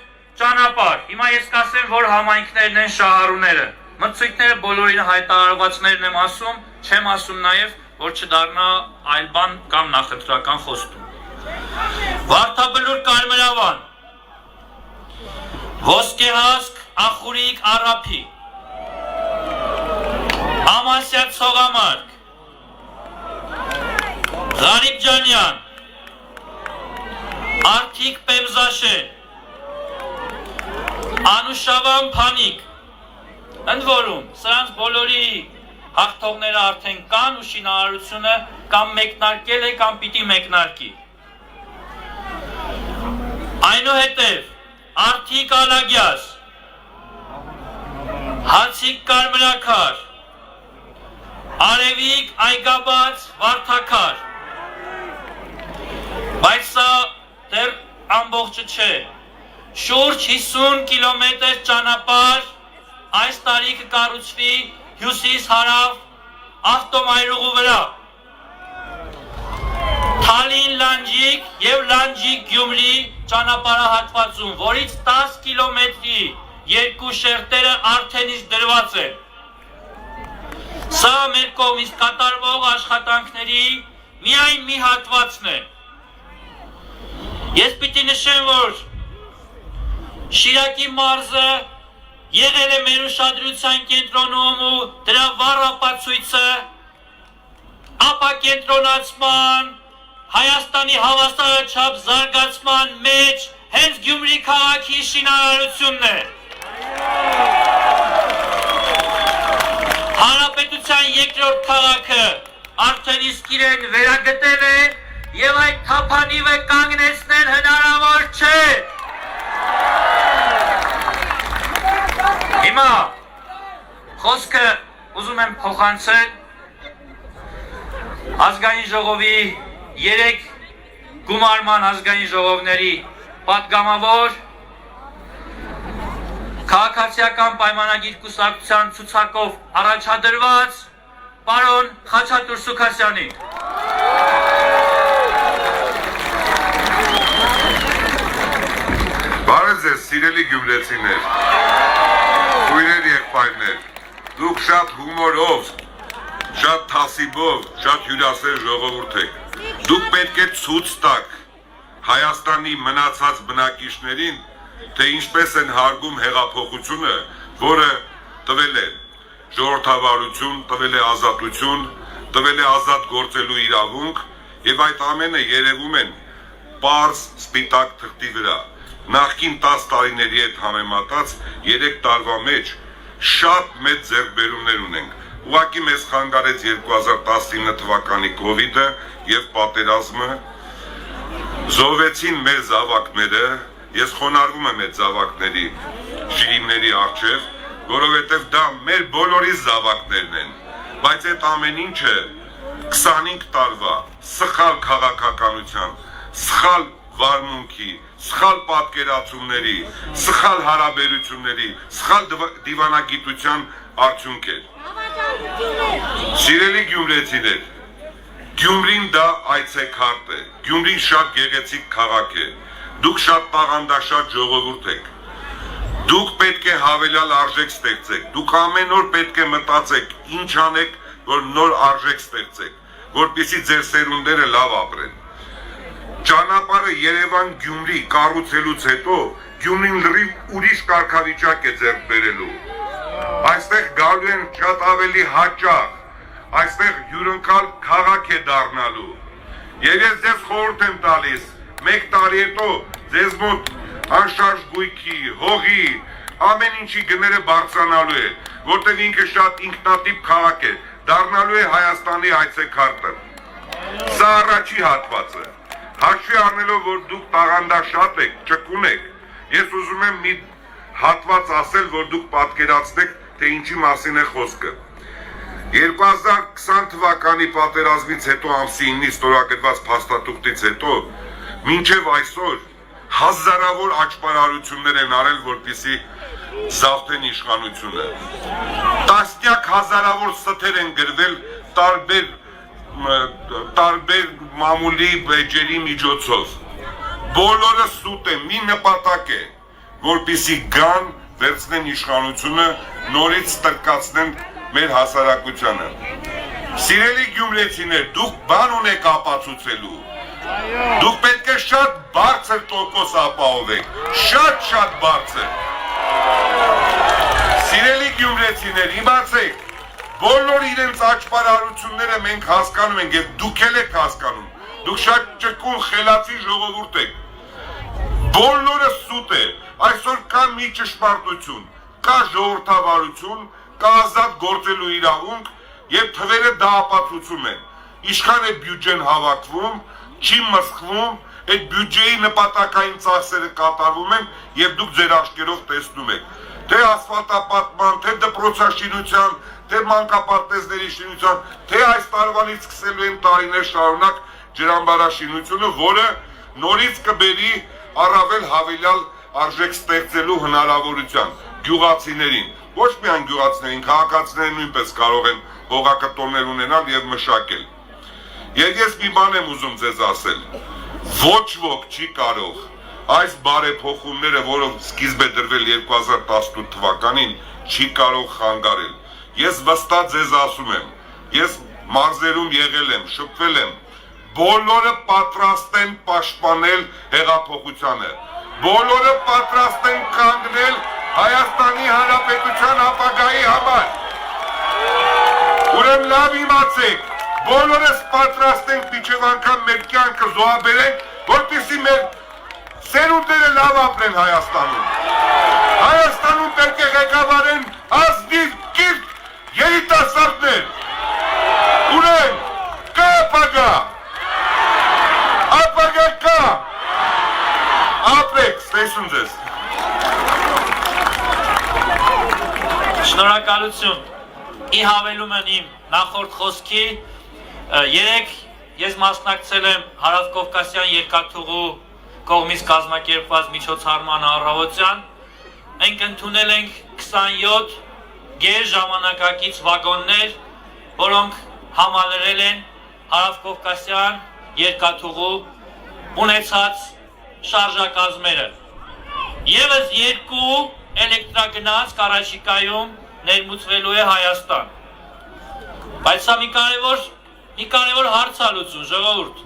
ճանապարհ։ Հիմա ես կասեմ, որ համայնքներն են շահառուները։ Մրցույթները բոլորին հայտարարվածներն եմ ասում, չեմ ասում նաև, որ չդառնա այլ բան կամ նախընտրական խոստում։ Վարդաբլուր Կարմրավան, Ոսկեհասկ Ախուրիկ Արափի, Ամասյա Ցողամարկ, Ղարիբջանյան, Արթիկ Պեմզաշեն, Անուշավան Փանիկ, ընդ որում, սրանց բոլորի հաղթողները արդեն կան ու շինարարությունը կամ մեկնարկել է կամ պիտի մեկնարկի։ Այնուհետև Արթիկ Ալագյաս, Հացիկ Կարմրաքար, Արևիկ Այգաբաց Վարդաքար, բայց սա դեռ ամբողջը չէ, շուրջ 50 կիլոմետր ճանապարհ այս տարի կկառուցվի հյուսիս-հարավ ավտոմայրուղու վրա, Թալին-Լանջիկ և Լանջիկ-Գյումրի ճանապարհահատվածում, որից 10 կիլոմետրի երկու շերտերը արդեն իսկ դրված են։ Սա մեր կողմից կատարվող աշխատանքների միայն մի հատվածն է։ Ես պիտի նշեմ, որ Շիրակի մարզը եղել է մեր ուշադրության կենտրոնում ու դրա վառ ապացույցը ապակենտրոնացման, Հայաստանի հավասարաչափ զարգացման մեջ հենց Գյումրի քաղաքի շինարարությունն է։ Հանրապետության երկրորդ քաղաքը արդեն իսկ իրեն վերագտել է եւ այդ թափանիվը կանգնեցնել հնարավոր չէ։ Հիմա խոսքը ուզում եմ փոխանցել ազգային ժողովի 3 գումարման ազգային ժողովների պատգամավոր քաղաքացիական պայմանագիր կուսակցության ցուցակով առաջադրված պարոն Խաչատուր Սուքասյանին։ Բարև ձեզ, սիրելի գյումրեցիներ, քույրեր եղբայրներ, դուք շատ հումորով, շատ թասիբով, շատ հյուրասեր ժողովուրդ եք։ Դուք պետք է ցույց տաք Հայաստանի մնացած բնակիչներին, թե ինչպես են հարգում հեղափոխությունը, որը տվել է ժողովրդավարություն, տվել է ազատություն, տվել է ազատ գործելու իրավունք եւ այդ ամենը երևում են պարզ սպիտակ թղթի վրա։ Նախկին 10 տարիների հետ համեմատած 3 տարվա մեջ շատ մեծ ձեռքբերումներ ունենք։ Ուղղակի մեզ խանգարեց 2019 թվականի կովիդը եւ պատերազմը, զոհվեցին մեր զավակները, ես խոնարհվում եմ այդ զավակների շիրիմների առջև, որովհետեւ դա մեր բոլորի զավակներն են, բայց այդ ամեն ինչը 25 տարվա սխալ քաղաքականության, սխալ վարմունքի, սխալ պատկերացումների, սխալ հարաբերությունների, սխալ դիվանագիտության արդյունք էր։ Սիրելի գյումրեցիներ, Գյումրին դա այցեքարտ է, Գյումրին շատ գեղեցիկ քաղաք է, դուք շատ տաղանդաշատ ժողովուրդ եք, դուք պետք է հավելյալ արժեք ստեղծեք, դուք ամեն օր պետք է մտածեք, ինչ անեք, որ նոր արժեք ստեղծեք, որպեսզի ձեր սերունդները լավ ապրեն։ Ճանապարհը Երևան-Գյումրի կառուցելուց հետո Գյումրին լրիվ ուրիշ կարգավիճակ է ձեռք բերելու։ Այստեղ գալու են շատ ավելի հաճախ, այստեղ հյուրընկալ քաղաք է դառնալու։ Եվ ես ձեզ խորհուրդ եմ տալիս, 1 տարի հետո ձեզ մոտ անշարժ գույքի, հողի, ամեն ինչի գները բարձրանալու է, որտեղ ինքը շատ ինքնատիպ քաղաք է, դառնալու է Հայաստանի այցեքարտը։ Սա առաջի հատվածը։ Հաշվի առնելով, որ դուք տաղանդաշատ եք, ճկուն եք, ես ուզում եմ մի հատված ասել, որ դուք պատկերացնեք, թե ինչի մասին է խոսքը։ 2020 թվականի պատերազմից հետո ամսի 9-ից ստորագրված փաստաթուղթից հետո մինչև այսօր հազարավոր աճպարարություններ են արել, որպեսզի զավթեն իշխանությունը։ Տասնյակ հազարավոր ստեր են գրվել տարբեր մամուլի բեջերի միջոցով։ Բոլորը սուտ է, մի նպատակ է, որպեսզի գան, վերցնեն իշխանությունը, նորից ստրկացնեն մեր հասարակությանը։ Սիրելի գյումրեցիներ, դուք բան ունեք ապացուցելու։ Դուք պետք է շատ բարձր տոկոս ապահովեք, շատ բարձր։ Սիրելի գյումրեցիներ, իմացեք, բոլոր իրենց աճպարարությունները մենք հասկանում ենք եւ դուք էլ եք հասկանում։ Դուք շատ ճկուն խելացի ժողովուրդ եք։ Բոլորը սուտ է։ Այսօր կա մի ճշմարտություն, կա ժողովրդավարություն, կա ազատ գործելու իրավունք եւ թվերը դա ապացուցում են։ Ինչքան է բյուջեն հավաքվում, չի մսխվում, այդ բյուջեի նպատակային ծախսերը կատարվում են եւ դուք ձեր աչքերով տեսնում եք։ Թե ասֆալտապատման, թե դպրոցաշինության, թե մանկապարտեզների շինության, թե այս տարվանից սկսելու են տարիներ շարունակ ջրամբարաշինությունը, որը նորից կբերի առավել հավելյալ արժեք ստեղծելու հնարավորության գյուղացիներին, ոչ միայն գյուղացիներին, քաղաքացիները նույնպես կարող են հողակտորներ ունենալ եւ մշակել։ Եվ ես մի բան եմ ուզում ձեզ ասել, ոչ ոք չի կարող այս բարեփոխումները, որը սկիզբ է դրվել 2018 թվականին, չի կարող խանգարել։ Ես վստահ ձեզ ասում եմ, ես մարզերում եղել եմ, շփվել եմ, բոլորը պատրաստ են պաշտպանել հեղափոխությանը, բոլորը պատրաստ են կանգնել Հայաստանի Հանրապետության ապագայի համար։ Ուրեմն լավ իմացեք, բոլորս պատրաստ ենք մինչև անգամ մեր կյանքը զոհաբերենք, որպեսզի մեր սերունդները լավ ապրեն Հայաստանում։ Հայաստանում պետք է ղեկավարեն ազնիվ, կիրթ երիտասարդներ։ Ուրեմն կա ապագա կա, ապրեք, ստեսուն ձեզ։ Շնորհակալություն։ Ի հավելում եմ իմ նախորդ խոսքի, երեք ես մասնակցել եմ Հարավկովկասյան երկաթուղու կողմից կազմակերպված միջոցառման առավոտյան, մենք ընդունել ենք 27 գերժամանակակից վագոններ, որոնք համալրել են Հարավկովկասյան երկաթուղու ունեցած շարժակազմերը։ Եվս 2 էլեկտրագնաց առաջիկայում ներմուծվելու է Հայաստան։ Բայց սա մի կարևոր հարց ա լուծում, ժողովուրդ։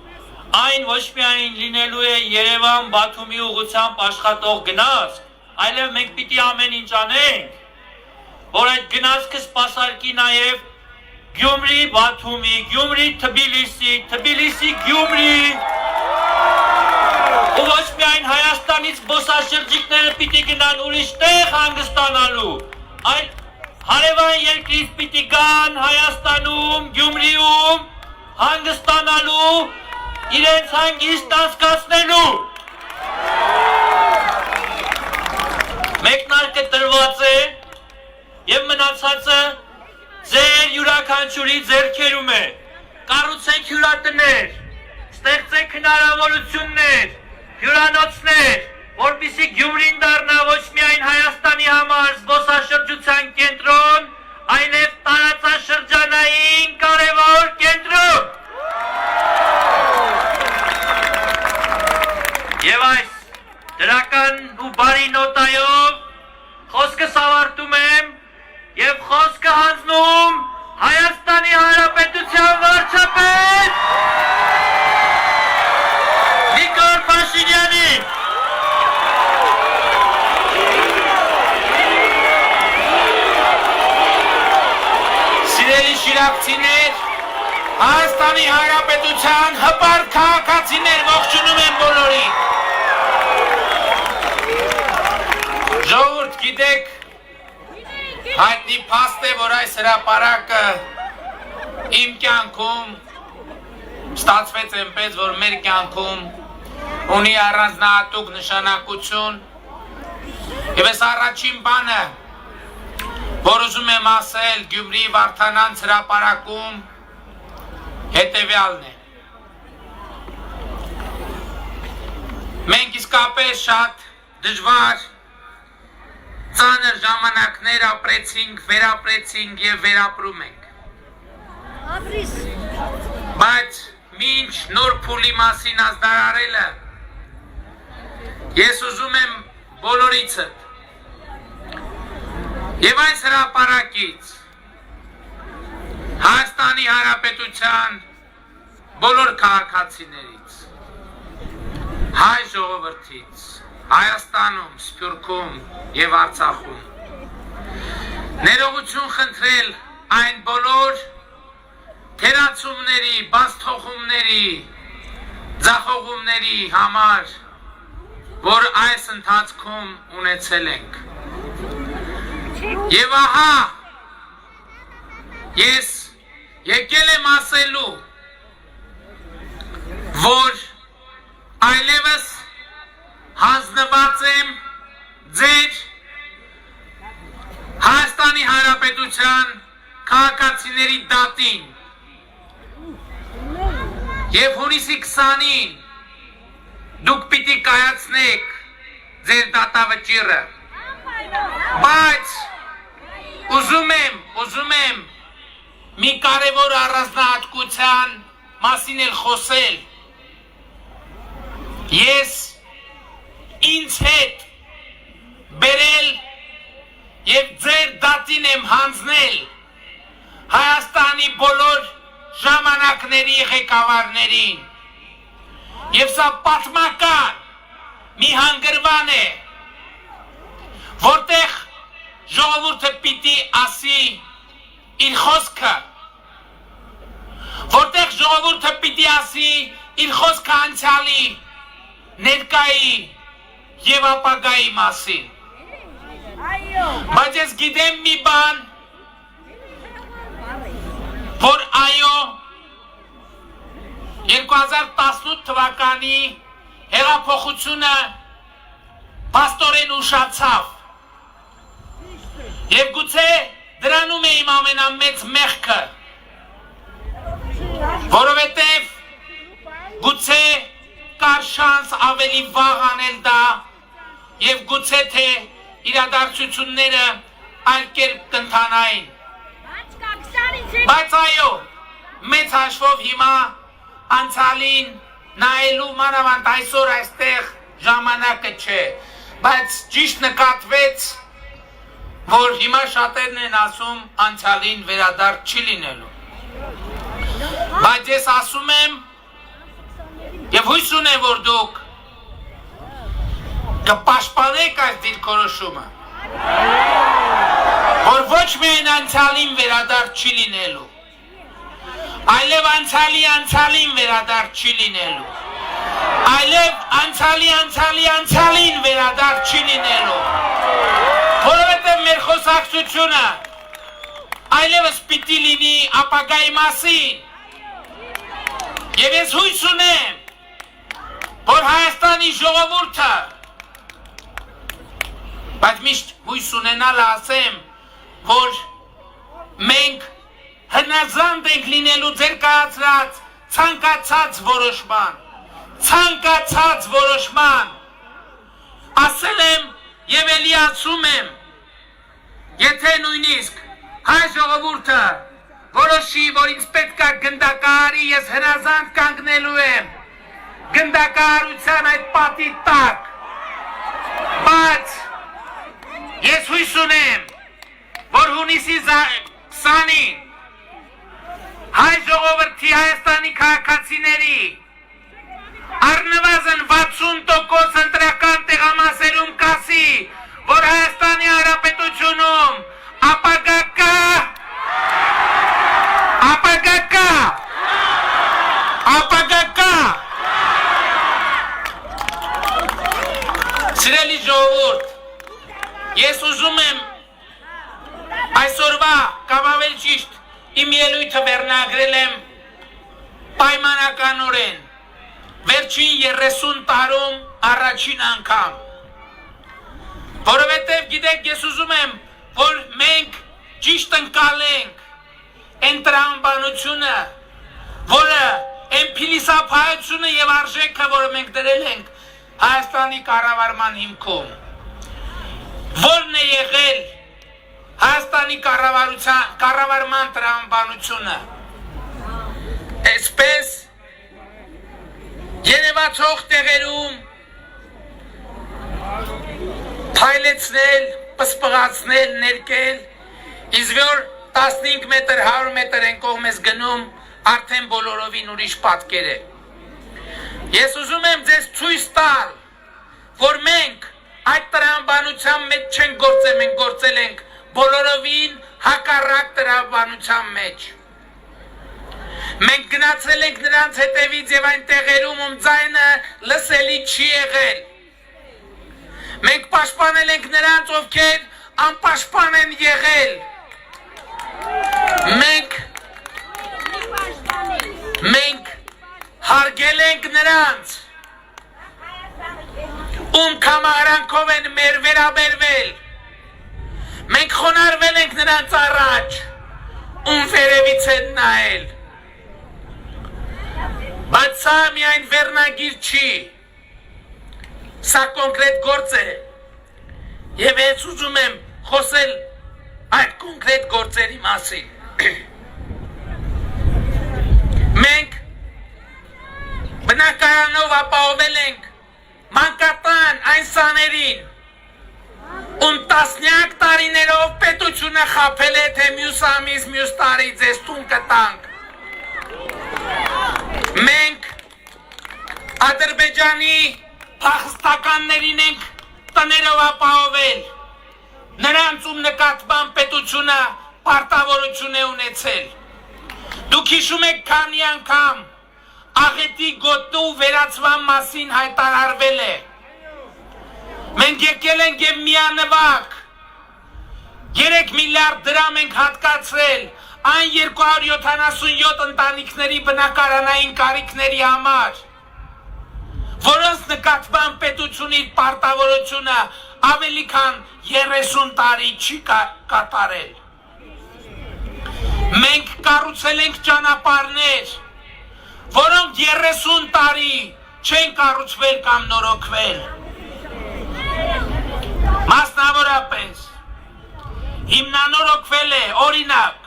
Այն ոչ միայն լինելու է Երևան Բաթումի ուղղությամբ աշխատող գնացք, այլև մենք պիտի ամեն ինչ անենք, որ այդ գնացքը սպասարկի նաև Գյումրի Բաթումի, Գյումրի Թբիլիսի, Թբիլիսի Գյումրի, ու ոչ միայն Հայաստանից զբոսաշրջիկները պիտի գնան ուրիշ տեղ հանգստանալու, այլ հարևան երկրից պիտի գան Հայաստանում, Գյումրիում հանգստանալու, իրենց հանգիստ անցկացնելու։ Մեկնարկը տրված է եւ մնացածը ձեր յուրաքանչյուրի ձեռքերում է։ Կառուցեք հյուրատներ, ստեղծեք հնարավորություններ, հյուրանոցներ, որպեսզի Գյումրին դառնա ոչ միայն Հայաստանի համար զբոսաշրջության կենտրոն, այլև տարածաշրջանային կարևոր կենտրոն։ Եվ այս դրական ու բարի նոտայով խոսքս ավարտում եմ եւ խոսքը հանձնում Հայաստանի Հանրապետության վարչապետ Նիկոլ Փաշինյանին։ Սիրելի շիրակցիներ, Հայաստանի Հանրապետության հպարտ քաղաքացիներ, ողջունում եմ բոլորին։ Ժողովուրդ, գիտեք, հայտնի փաստ է, որ այս հրապարակը իմ կյանքում ստացվեց այնպես, որ մեր կյանքում ունի առանձնահատուկ նշանակություն, եւ այս առաջին բանը, որ ուզում եմ ասել Գյումրի Վարդանանց հրապարակում, հետևյալն է։ Մենք իսկապես շատ դժվար ծանր ժամանակներ ապրեցինք, վերապրեցինք եւ վերապրում ենք։ Բայց մինչ նոր փուլի մասին ազդարարելը, ես ուզում եմ բոլորիցդ եւ այս հրապարակից Հայաստանի Հանրապետության բոլոր քաղաքացիներից, հայ ժողովրդից, Հայաստանում, Սփյուռքում եւ Արցախում ներողություն խնդրել այն բոլոր թերացումների, բացթողումների, ձախողումների համար, որ այս ընթացքում ունեցել ենք։ Եվ ահա ես եկել եմ ասելու, որ այլևս հանձնված եմ ձեր Հայաստանի Հանրապետության քաղաքացիների դատին եւ հունիսի 20-ին դուք պիտի կայացնեք ձեր դատավճիռը, բայց ուզում եմ մի կարևոր առանձնահատկության մասին էլ խոսել։ Ես ինձ հետ բերել եւ ձեր դատին եմ հանձնել Հայաստանի բոլոր ժամանակների ղեկավարներին, եւ սա պատմական մի հանգրվան է, որտեղ ժողովուրդը պիտի ասի իր խոսքը, որտեղ ժողովուրդը պիտի ասի իր խոսքը անցյալի, ներկայի եւ ապագայի մասին։ Բայց ես գիտեմ մի բան, որ այո 2018 թվականի հեղափոխությունը փաստորեն ուշացավ եւ գուցե դրանում է իմ ամենամեծ մեղքը, որովհետեւ գուցե կար շանս ավելի վաղ անել դա եւ գուցե թե իրադարձությունները այլ կերպ կընթանային։ Բայց այո, մեծ հաշվով հիմա անցյալին նայելու մանավանդ այսօր այստեղ ժամանակը չէ, բայց ճիշտ նկատվեց, որ հիմա շատերն են ասում անցյալին վերադարձ չի լինելու։ Բայց ես ասում եմ, Եվ հույս ունեմ, որ դուք կպաշտպանեք այս դիրքորոշումը, որ ոչ միայն անցյալին վերադարձ չի լինելու, այլև անցյալին վերադարձ չի լինելու, այլև անցյալին վերադարձ չի լինելու, որովհետև մեր խոսակցությունը այլևս պիտի լինի ապագայի մասին, եւ ես հույս ունեմ, որ Հայաստանի ժողովուրդը, բայց միշտ հույս ունենալը ասեմ, որ մենք հնազանդ ենք լինելու ձեր կայացրած ցանկացած որոշման, ասել եմ եւ էլի ասում եմ, եթե նույնիսկ հայ ժողովուրդը որոշի, որ ինձ պետք է գնդակահարի, ես հնազանդ կանգնելու եմ գնդակահարության այդ պատի տակ, բայց ես հույս ունեմ, որ հունիսի 20-ին հայ ժողովրդի Հայաստանի քաղաքացիների առնվազն 60% ընտրական տեղամասերում կասի, որ Հայաստանի Հանրապետությունում ապագա կա, Սիրելի ժողովուրդ, ես ուզում եմ այսօրվա կամ ավելի ճիշտ իմ ելույթը վերնագրել եմ պայմանականորեն վերջին 30 տարում առաջին անգամ, որովհետև գիտեք, ես ուզում եմ, որ մենք ճիշտ ընկալենք այն տրամաբանությունը, որը այն փիլիսոփայությունը եւ արժեքը, որը մենք դրել ենք Հայաստանի կառավարման հիմքում, որն է եղել Հայաստանի կառավարման տրամաբանությունը, այսպես երևացող տեղերում փայլեցնել, պսպղացնել, ներկել, իսկ որ 15 մետր, 100 մետր են կողմես գնում, արդեն բոլորովին ուրիշ պատկեր է։ Ես ուզում եմ ձեզ ցույց տալ, որ մենք այդ տրամաբանության մեջ չենք գործել, մենք գործել ենք բոլորովին հակառակ տրամաբանության մեջ։ Մենք գնացել ենք նրանց հետևից եւ այն տեղերում, ում ձայնը լսելի չի եղել։ Մենք պաշտպանել ենք նրանց, ովքեր անպաշտպան են եղել։ Մենք հարգել ենք նրանց, ում կամարանքով են մեր վերաբերվել։ Մենք խոնարհվել ենք նրանց առաջ, ում վերևից են նայել։ Բայց սա միայն վերնագիր չի, սա կոնկրետ գործ է, եւ ես ուզում եմ խոսել այդ կոնկրետ գործերի մասին։ Մենք բնակարանով ապահովել ենք մանկատան այն սաներին, ում տասնյակ տարիներով պետությունը խաբել է, թե մյուս ամիս, մյուս տարի ձեզ տուն կտանք։ Մենք Ադրբեջանի փախստականներին ենք տներով ապահովել, նրանց ում նկատմամբ պետությունը պարտավորություն է ունեցել։ Դուք հիշում եք քանի անգամ աղետի գոտնու վերացման մասին հայտարարվել է։ Մենք եկել ենք եւ միանվագ 3 միլիարդ դրամ ենք հատկացրել այն 277 ընտանիքների բնակարանային կարիքների համար, որոնց նկատմամբ պետությունը իր պարտավորությունը ավելի քան 30 տարի չի կատարել։ Մենք կառուցել ենք ճանապարհներ, որոնք 30 տարի չեն կառուցվել կամ նորոգվել։ Մասնավորապես հիմնանորոգվել է, օրինակ,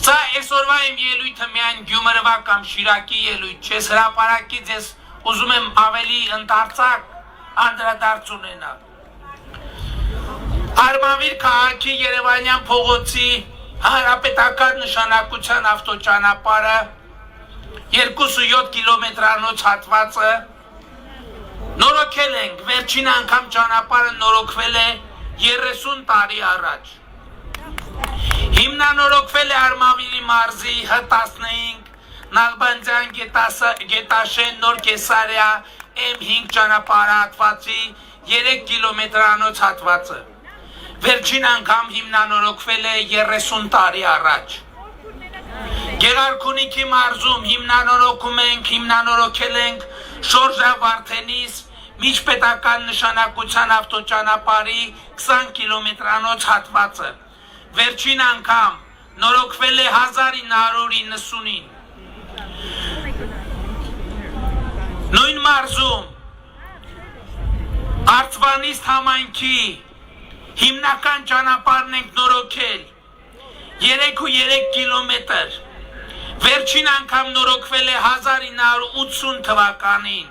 սա այսօրվա իմ ելույթը միայն Գյումրվա կամ Շիրակի ելույթ չէ, հրապարակից ես ուզում եմ ավելի ընդարձակ անդրադարձ ունենալ։ Արմավիր քաղաքի Երևանյան փողոցի հանրապետական նշանակության ավտոճանապարհը 27 կիլոմետրանոց հատվածը նորոգել ենք, վերջին անգամ ճանապարհը նորոգվել է 30 տարի առաջ։ Հիմնանորոգվել է Արմավիրի մարզի Հ15, Նալբանդյան Գետաշեն Նոր Կեսարիա M5 ճանապարհատվածի 3 կիլոմետրանոց հատվածը։ Վերջին անգամ հիմնանորոգվել է 30 տարի առաջ։ Գեղարքունիքի մարզում հիմնանորոգել ենք Շորժա Վարդենիս միջպետական նշանակության ավտոճանապարհի 20 կիլոմետրանոց հատվածը։ Վերջին անգամ նորոգվել է 1990-ին։ Նույն մարզում Արցվանիստ համայնքի հիմնական ճանապարհն ենք նորոգել 3.3 կիլոմետր։ Վերջին անգամ նորոգվել է 1980 թվականին։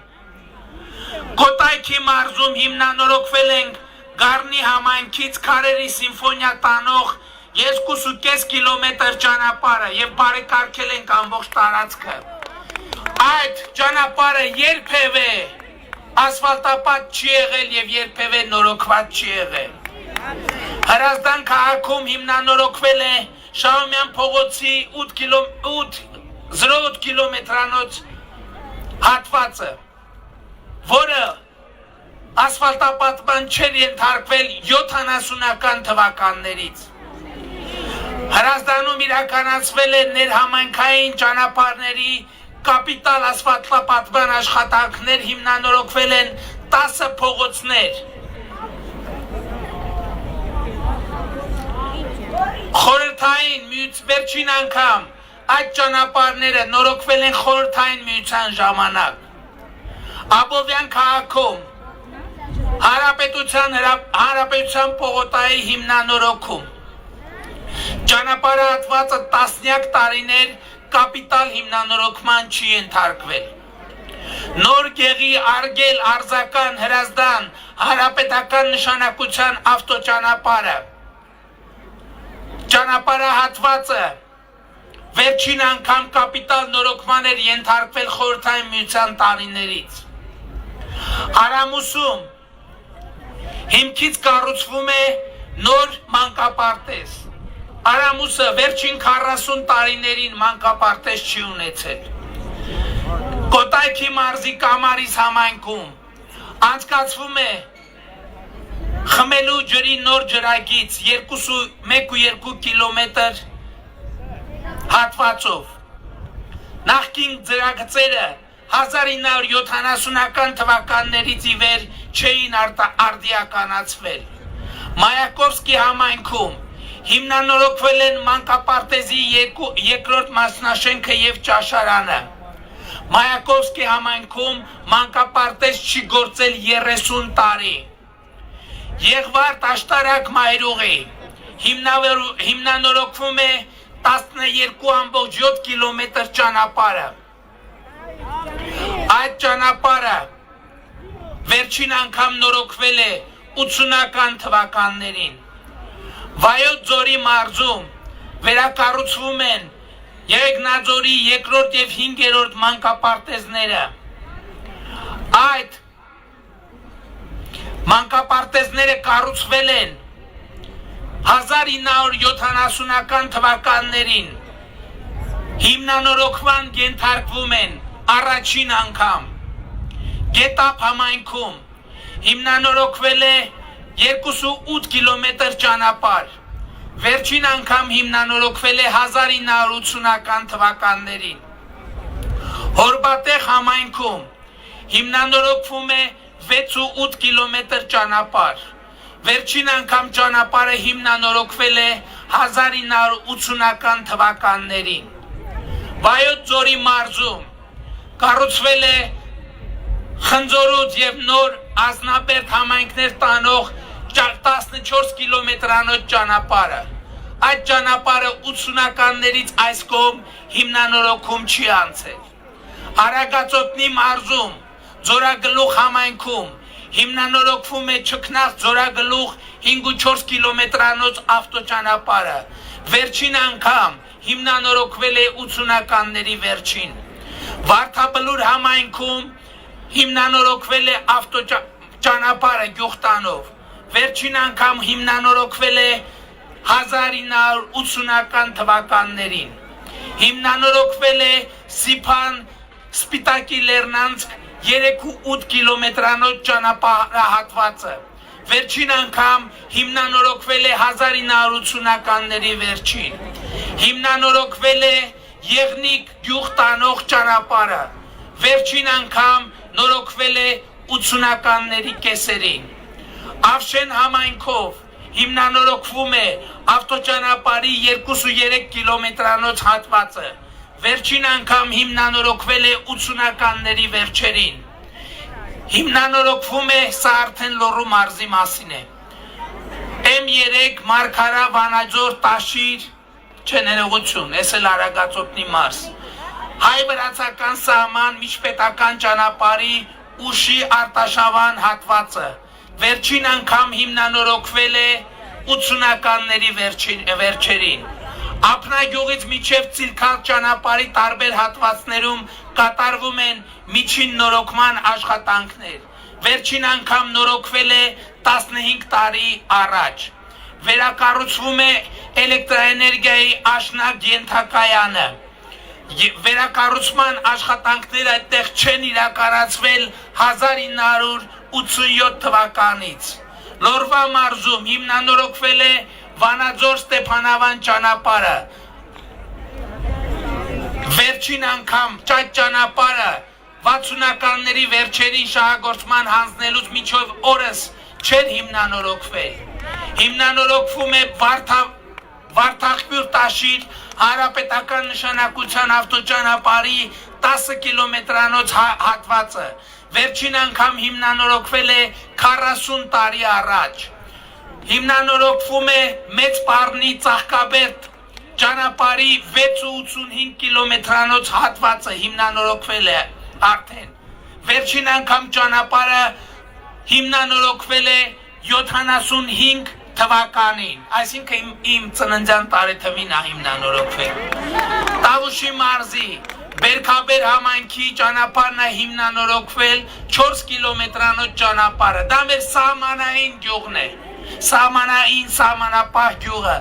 Կոտայքի մարզում հիմնանորոգվել ենք Գառնի համայնքից Քարերի սիմֆոնիա տանող 2.5 կիլոմետր ճանապարհը եւ բարեկարգել ենք ամբողջ տարածքը։ Այդ ճանապարհը երբևէ ասֆալտապատ չի եղել եւ երբևէ նորոգված չի եղել։ Հրազդան քաղաքում հիմնանորոգվել է Շահումյան փողոցի 8 կիլոմետրանոց հատվածը, որը ասֆալտապատման չէր ենթարկվել 70-ական թվականներից։ Հրազդանում իրականացվել է ներհամայնքային ճանապարհների կապիտալ ասֆալտապատման աշխատանքներ, հիմնանորոգվել են 10 փողոցներ։ Վերջին անգամ այդ ճանապարհները նորոգվել են խորհրդային միության ժամանակ։ Աբովյան քաղաքում Հանրապետության պողոտայի հիմնանորոգում։ Ճանապարհատվածը տասնյակ տարիներ կապիտալ հիմնանորոգման չի ենթարկվել։ Նոր Գեղի Արգել Արձական Հրազդան հանրապետական նշանակության ավտոճանապարհը։ Ճանապարհահատվածը վերջին անգամ կապիտալ նորոգման էր ենթարկվել խորհրդային միության տարիներից։ Արամուսում հիմքից կառուցվում է նոր մանկապարտեզ։ Արամուսը վերջին 40 տարիներին մանկապարտեզ չի ունեցել։ Կոտայքի մարզի Կամարիս համայնքում անցկացվում է խմելու ջրի նոր ջրագիծ 1.2 կիլոմետր հատվածով։ Նախկին ջրագծերը 1970-ական թվականներից ի վեր չէին արդիականացվել։ Մայակովսկի համայնքում հիմնանորոգվել են մանկապարտեզի երկրորդ մասնաշենքը եւ ճաշարանը։ Մայակովսկի համայնքում մանկապարտեզ չի գործել 30 տարի։ Եղվարդ աշտարակ Մայրուղի հիմնանորոգվում է 12.7 կիլոմետր ճանապարհը։ Այդ ճանապարհը վերջին անգամ նորոգվել է 80-ական թվականներին։ Վայոց ձորի մարզում վերակառուցվում են Եղեգնաձորի 2-րդ եւ 5-րդ մանկապարտեզները։ Այդ մանկապարտեզները կառուցվել են 1970-ական թվականներին։ Հիմնանորոգման ենթարկվում են առաջին անգամ Գետապ համայնքում հիմնանորոգվել է 2.8 կիլոմետր ճանապարհ։ Վերջին անգամ հիմնանորոգվել է 1980-ական թվականներին։ Հորբատեղ համայնքում հիմնանորոգվում է 6.8 կիլոմետր ճանապարհ։ Վերջին անգամ ճանապարհը հիմնանորոգվել է 1980-ական թվականներին։ Վայոց ձորի մարզում կառուցվել է Խնձորուց եւ Նոր Ազնաբերդ համայնքներ տանող 14 կիլոմետրանոց ճանապարհը։ Այդ ճանապարհը 80-ականներից այս կողմ հիմնանորոգում չի անցել։ Արագածոտնի մարզում Ձորագլուխ համայնքում հիմնանորոգվում է Չքնաղ Ձորագլուխ 5.4 կիլոմետրանոց ավտոճանապարհը։ Վերջին անգամ հիմնանորոգվել է 80-ականների վերջին։ Վարդապլուր համայնքում հիմնանորոգվել է ավտոճանապարհը գյուղտանով։ Վերջին անգամ հիմնանորոգվել է 1980-ական թվականներին։ Հիմնանորոգվել է Սիփան Սպիտակի Լեռնանցք 3.8 կիլոմետրանոց ճանապարհահատվածը։ Վերջին անգամ հիմնանորոգվել է 1980-ականների վերջին։ Հիմնանորոգվել է Եղնիկ գյուղ տանող ճանապարհը։ Վերջին անգամ նորոգվել է 80-ականների կեսերին։ Ավշեն համայնքով հիմնանորոգվում է ավտոճանապարհի 2.3 կիլոմետրանոց հատվածը։ Վերջին անգամ հիմնանորոգվել է 80-ականների վերջերին։ Հիմնանորոգվում է, սա արդեն Լոռու մարզի մասին է։ M3 Մարգարա Վանաձոր Տաշիր չներողություն, ես էլ Արագածոտնի մարզ։ Հայ-վրացական սահման միջպետական ճանապարհի Ուշի Արտաշավան հատվածը։ Վերջին անգամ հիմնանորոգվել է 80-ականների վերջերին։ Ափնագյուղից մինչև Ծիլքալ ճանապարհի տարբեր հատվածներում կատարվում են միջին նորոգման աշխատանքներ։ Վերջին անգամ նորոգվել է 15 տարի առաջ։ Վերակառուցվում է էլեկտրաէներգիայի աշնակ ենթակայանը։ Վերակառուցման աշխատանքները այդտեղ չեն իրականացվել 1987 թվականից։ Լոռվա մարզում հիմնանորոգվել է Վանաձոր Ստեփանավան ճանապարհը։ Վերջին անգամ ճայտ ճանապարհը 60-ականների վերջերին շահագործման հանձնելուց մինչև օրս չէր հիմնանորոգվել։ Հիմնանորոգվում է Վարդախբյուր Տաշիր հանրապետական նշանակության ավտոճանապարհի 10 կիլոմետրանոց հատվածը։ Վերջին անգամ հիմնանորոգվել է 40 տարի առաջ։ Հիմնանորոգվում է Մեծ Պառնի Ծաղկաբերդ ճանապարհի 6.85 կիլոմետրանոց հատվածը հիմնանորոգվել է արդեն։ Վերջին անգամ ճանապարհը հիմնանորոգվել է 75 թվականին, այսինքն իմ ծննդյան տարեթվին է հիմնանորոգվել։ Տավուշի մարզի Բերքաբեր համայնքի ճանապարհն է հիմնանորոգվել 4 կիլոմետրանոց ճանապարհը։ Դա մեր սահմանային գյուղն է, սահմանապահ գյուղը։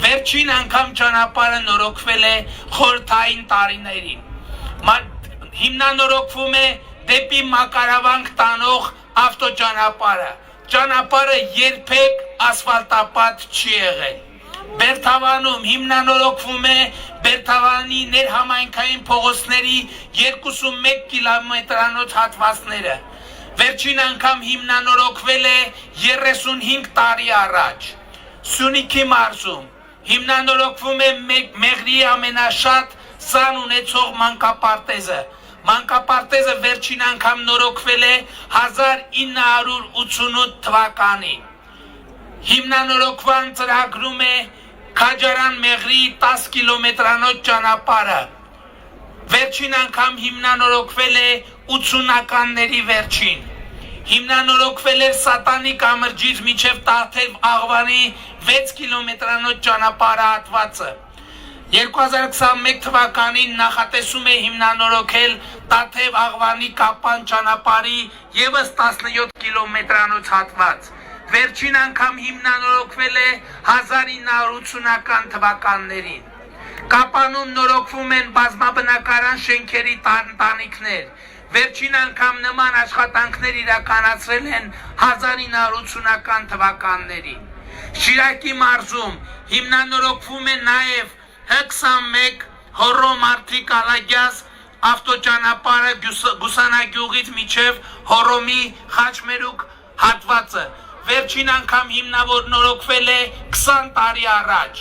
Վերջին անգամ ճանապարհը նորոգվել է խորհրդային տարիներին։ Հիմնանորոգվում է դեպի Մակարավանք տանող ավտոճանապարհը։ Ճանապարհը երբեք ասֆալտապատ չի եղել։ Բերթավանում հիմնանորոգվում է Բերթավանի ներհամայնքային փողոցների 2.1 կիլոմետրանոց հատվածները։ Վերջին անգամ հիմնանորոգվել է 35 տարի առաջ։ Սյունիքի մարզում հիմնանորոգվում է Մեղրիի ամենաշատ սան ունեցող մանկապարտեզը։ Մանկապարտեզը վերջին անգամ նորոգվել է 1988 թվականին։ Հիմնանորոգման ծրագրում է Քաջարան Մեղրի 10 կիլոմետրանոց ճանապարհը։ Վերջին անգամ հիմնանորոգվել է 80-ականների վերջին։ Հիմնանորոգվել էր Սատանի կամրջից մինչև Տաթև Աղվանի 6 կիլոմետրանոց ճանապարհահատվածը։ 2021 թվականին նախատեսում է հիմնանորոգել Տաթև Աղվանի Կապան ճանապարհի ևս 17 կիլոմետրանոց հատված։ Վերջին անգամ հիմնանորոգվել է 1980-ական թվականներին։ Կապանում նորոգվում են բազմաբնակարան շենքերի տանիքներ։ Վերջին անգամ նման աշխատանքներ իրականացրել են 1980-ական թվականներին։ Շիրակի մարզում հիմնանորոգվում է նաև H21 Հոռո Մարտիկ Ալագյաս ավտոճանապարհը Գուսանագյուղից մինչև Հոռոմի Խաչմերուկ հատվածը։ Վերջին անգամ հիմնանորոգվել է 20 տարի առաջ։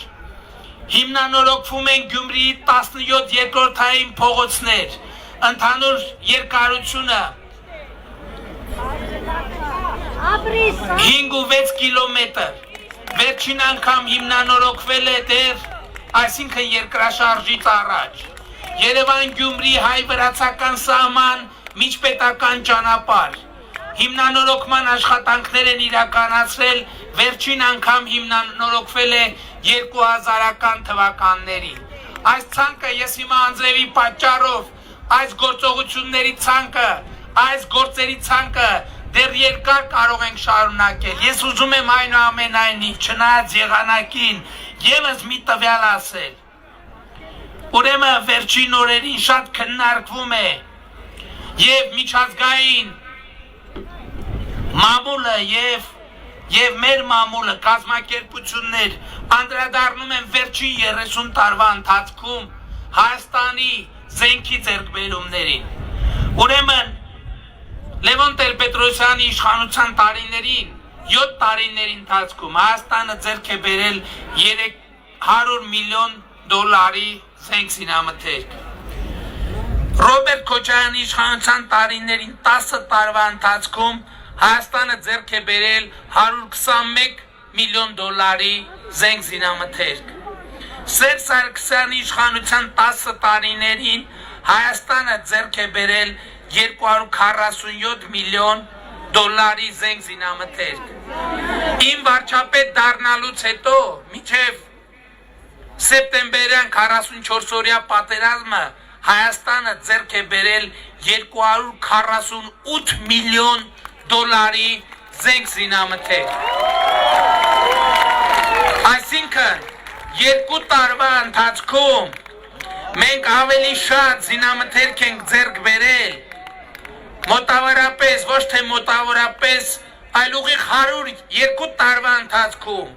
Հիմնանորոգվում են Գյումրիի 17 երկրորդային փողոցներ։ Ընդհանուր երկարությունը 5.6 կիլոմետր։ Վերջին անգամ հիմնանորոգվել է դեռ, այսինքն երկրաշարժից առաջ։ Երևան-Գյումրի հայ-վրացական սահման միջպետական ճանապարհ։ Հիմնանորոգման աշխատանքներ են իրականացրել, վերջին անգամ հիմնանորոգվել է 2000-ական թվականներին։ Այս ցանկը ես հիմա անձրևի պատճառով այս գործողությունների ցանկը, այս գործերի ցանկը դեռ երկար կարող ենք շարունակել։ Ես ուզում եմ այնուամենայնիվ չնայած եղանակին եւս մի տվյալ ասել։ Ուրեմն վերջին օրերին շատ քննարկվում է եւ միջազգային մամուլը եւ մեր մամուլը կազմակերպություններ անդրադառնում են վերջին 30 տարվա ընթացքում Հայաստանի զենքի ձեռքբերումներին։ Ուրեմն Լևոն Տեր-Պետրոսյանի իշխանության տարիներին 7 տարիների ընթացքում Հայաստանը ձեռք է բերել 300 միլիոն դոլարի զենք զինամթերք։ Ռոբերտ Քոչարյանի իշխանության տարիներին 10 տարվա ընթացքում Հայաստանը ձեռք է բերել 121 միլիոն դոլարի զենք զինամթերք։ Սերժ Սարգսյանի իշխանության 10 տարիներին Հայաստանը ձեռք է բերել 247 միլիոն դոլարի զենք զինամթերք։ Իմ վարչապետ դառնալուց հետո մինչև սեպտեմբերյան 44-օրյա պատերազմը Հայաստանը ձեռք է բերել 248 միլիոն դոլարի զենք զինամթերք։ Այսինքն 2 տարվա ընթացքում մենք ավելի շատ զինամթերք ենք ձեռք բերել, մոտավորապես, ոչ թե մոտավորապես, այլ ուղիղ 2 տարվա ընթացքում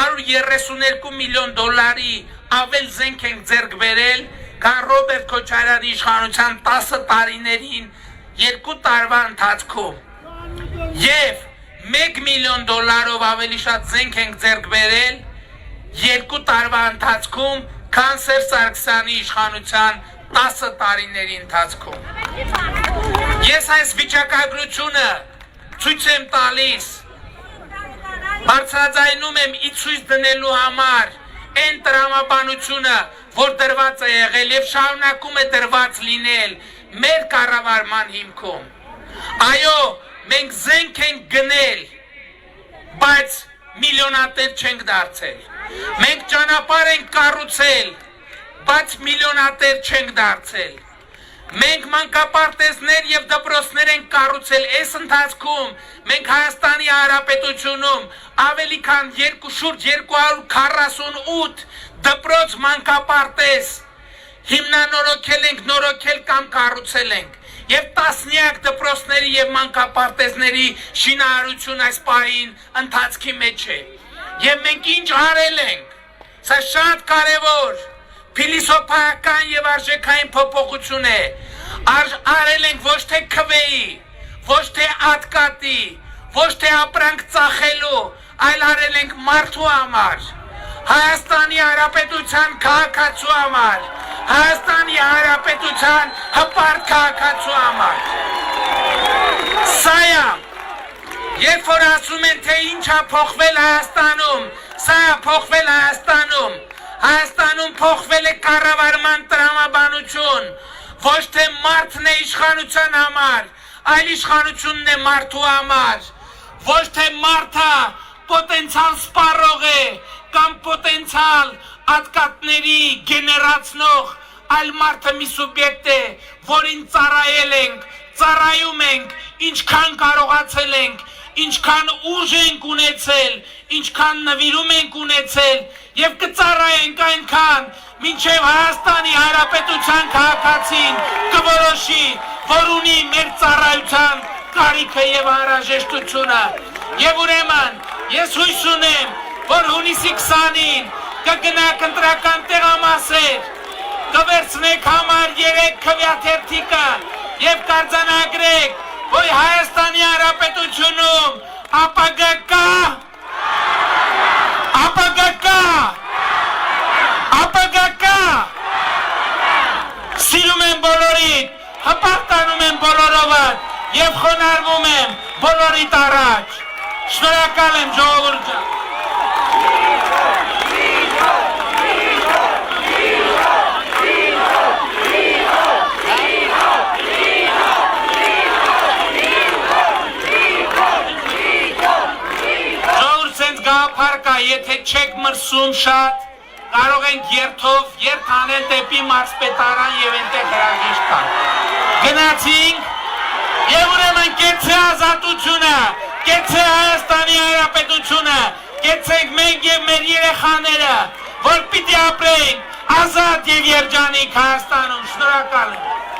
132 միլիոն դոլարի ավել զենք ենք ձեռք բերել, քան Ռոբերտ Քոչարյանի իշխանության 10 տարիներին 2 տարվա ընթացքում եւ 1 միլիոն դոլարով ավելի շատ զենք ենք ձեռք բերել 2 տարվա ընթացքում, քան Սերժ Սարգսյանի իշխանության 10 տարիների ընթացքում։ Ես այս վիճակագրությունը ցույց եմ տալիս, բարձրաձայնում եմ ի ցույց դնելու համար այն տրամաբանությունը, որ դրված է եղել եւ շարունակում է դրված լինել մեր կառավարման հիմքում։ Այո, մենք զենք ենք գնել, բայց միլիոնատեր չենք դարձել։ Մենք ճանապարհ ենք կառուցել, բայց միլիոնատեր չենք դարձել։ Մենք մանկապարտեզներ եւ դպրոցներ ենք կառուցել այս ընթացքում։ Մենք Հայաստանի Հանրապետությունում ավելի քան շուրջ 248 դպրոց մանկապարտեզ հիմնանորոգել ենք, նորոգել կամ կառուցել ենք։ Եվ տասնյակ դպրոցների եւ մանկապարտեզների շինարարություն այս պահին ընթացքի մեջ է։ Եվ մենք ինչ արել ենք, սա շատ կարևոր փիլիսոփայական եւ արժեքային փոփոխություն է։ Արել ենք ոչ թե քվեի, ոչ թե ատկատի, ոչ թե ապրանք ծախելու, այլ արել ենք մարդու համար, Հայաստանի Հանրապետության քաղաքացու համար, Հայաստանի Հանրապետության հպարտ քաղաքացու համար։ Սա է, երբ որ ասում են, թե ինչ է փոխվել Հայաստանում, սա է փոխվել Հայաստանում։ Հայաստանում փոխվել է կառավարման տրամաբանություն, ոչ թե մարդն է իշխանության համար, այլ իշխանությունն է մարդու համար, ոչ թե մարդը պոտենցիալ սպառող է կամ պոտենցիալ ատկատների գեներացնող, այլ մարդը մի սուբյեկտ է, որին ծառայել ենք, ծառայում ենք, ինչքան կարողացել ենք, ինչքան ուժ ենք ունեցել, ինչքան նվիրում ենք ունեցել եւ կծառայենք այնքան, մինչեւ Հայաստանի Հանրապետության քաղաքացին կորոշի, որ ունի մեր ծառայության կարիքը եւ անհրաժեշտությունը։ Եվ ուրեմն ես հույս ունեմ, որ հունիսի 20-ին կգնաք ընտրական տեղամասեր, կվերցնեք համար 3 քվեաթերթիկը եւ կարձանագրեք, որ Հայաստանի Հանրապետությունում ապագա կա, ապագա կա, ապագա կա։ Սիրում եմ բոլորին, հպարտանում եմ բոլորովդ եւ խոնարհվում եմ բոլորիդ առաջ։ Շնորհակալ եմ ժողովուրդ ջան։ Եթե չեք մրսում շատ, կարող ենք երթով երթ անել դեպի մարզպետարան եւ այնտեղ հրաժեշտ տալ։ Գնացինք եւ ուրեմն կեցե ազատությունը, կեցե Հայաստանի Հանրապետությունը, կեցենք մենք եւ մեր երեխաները, որ պիտի ապրենք ազատ եւ երջանիկ Հայաստանում։ Շնորհակալ եմ։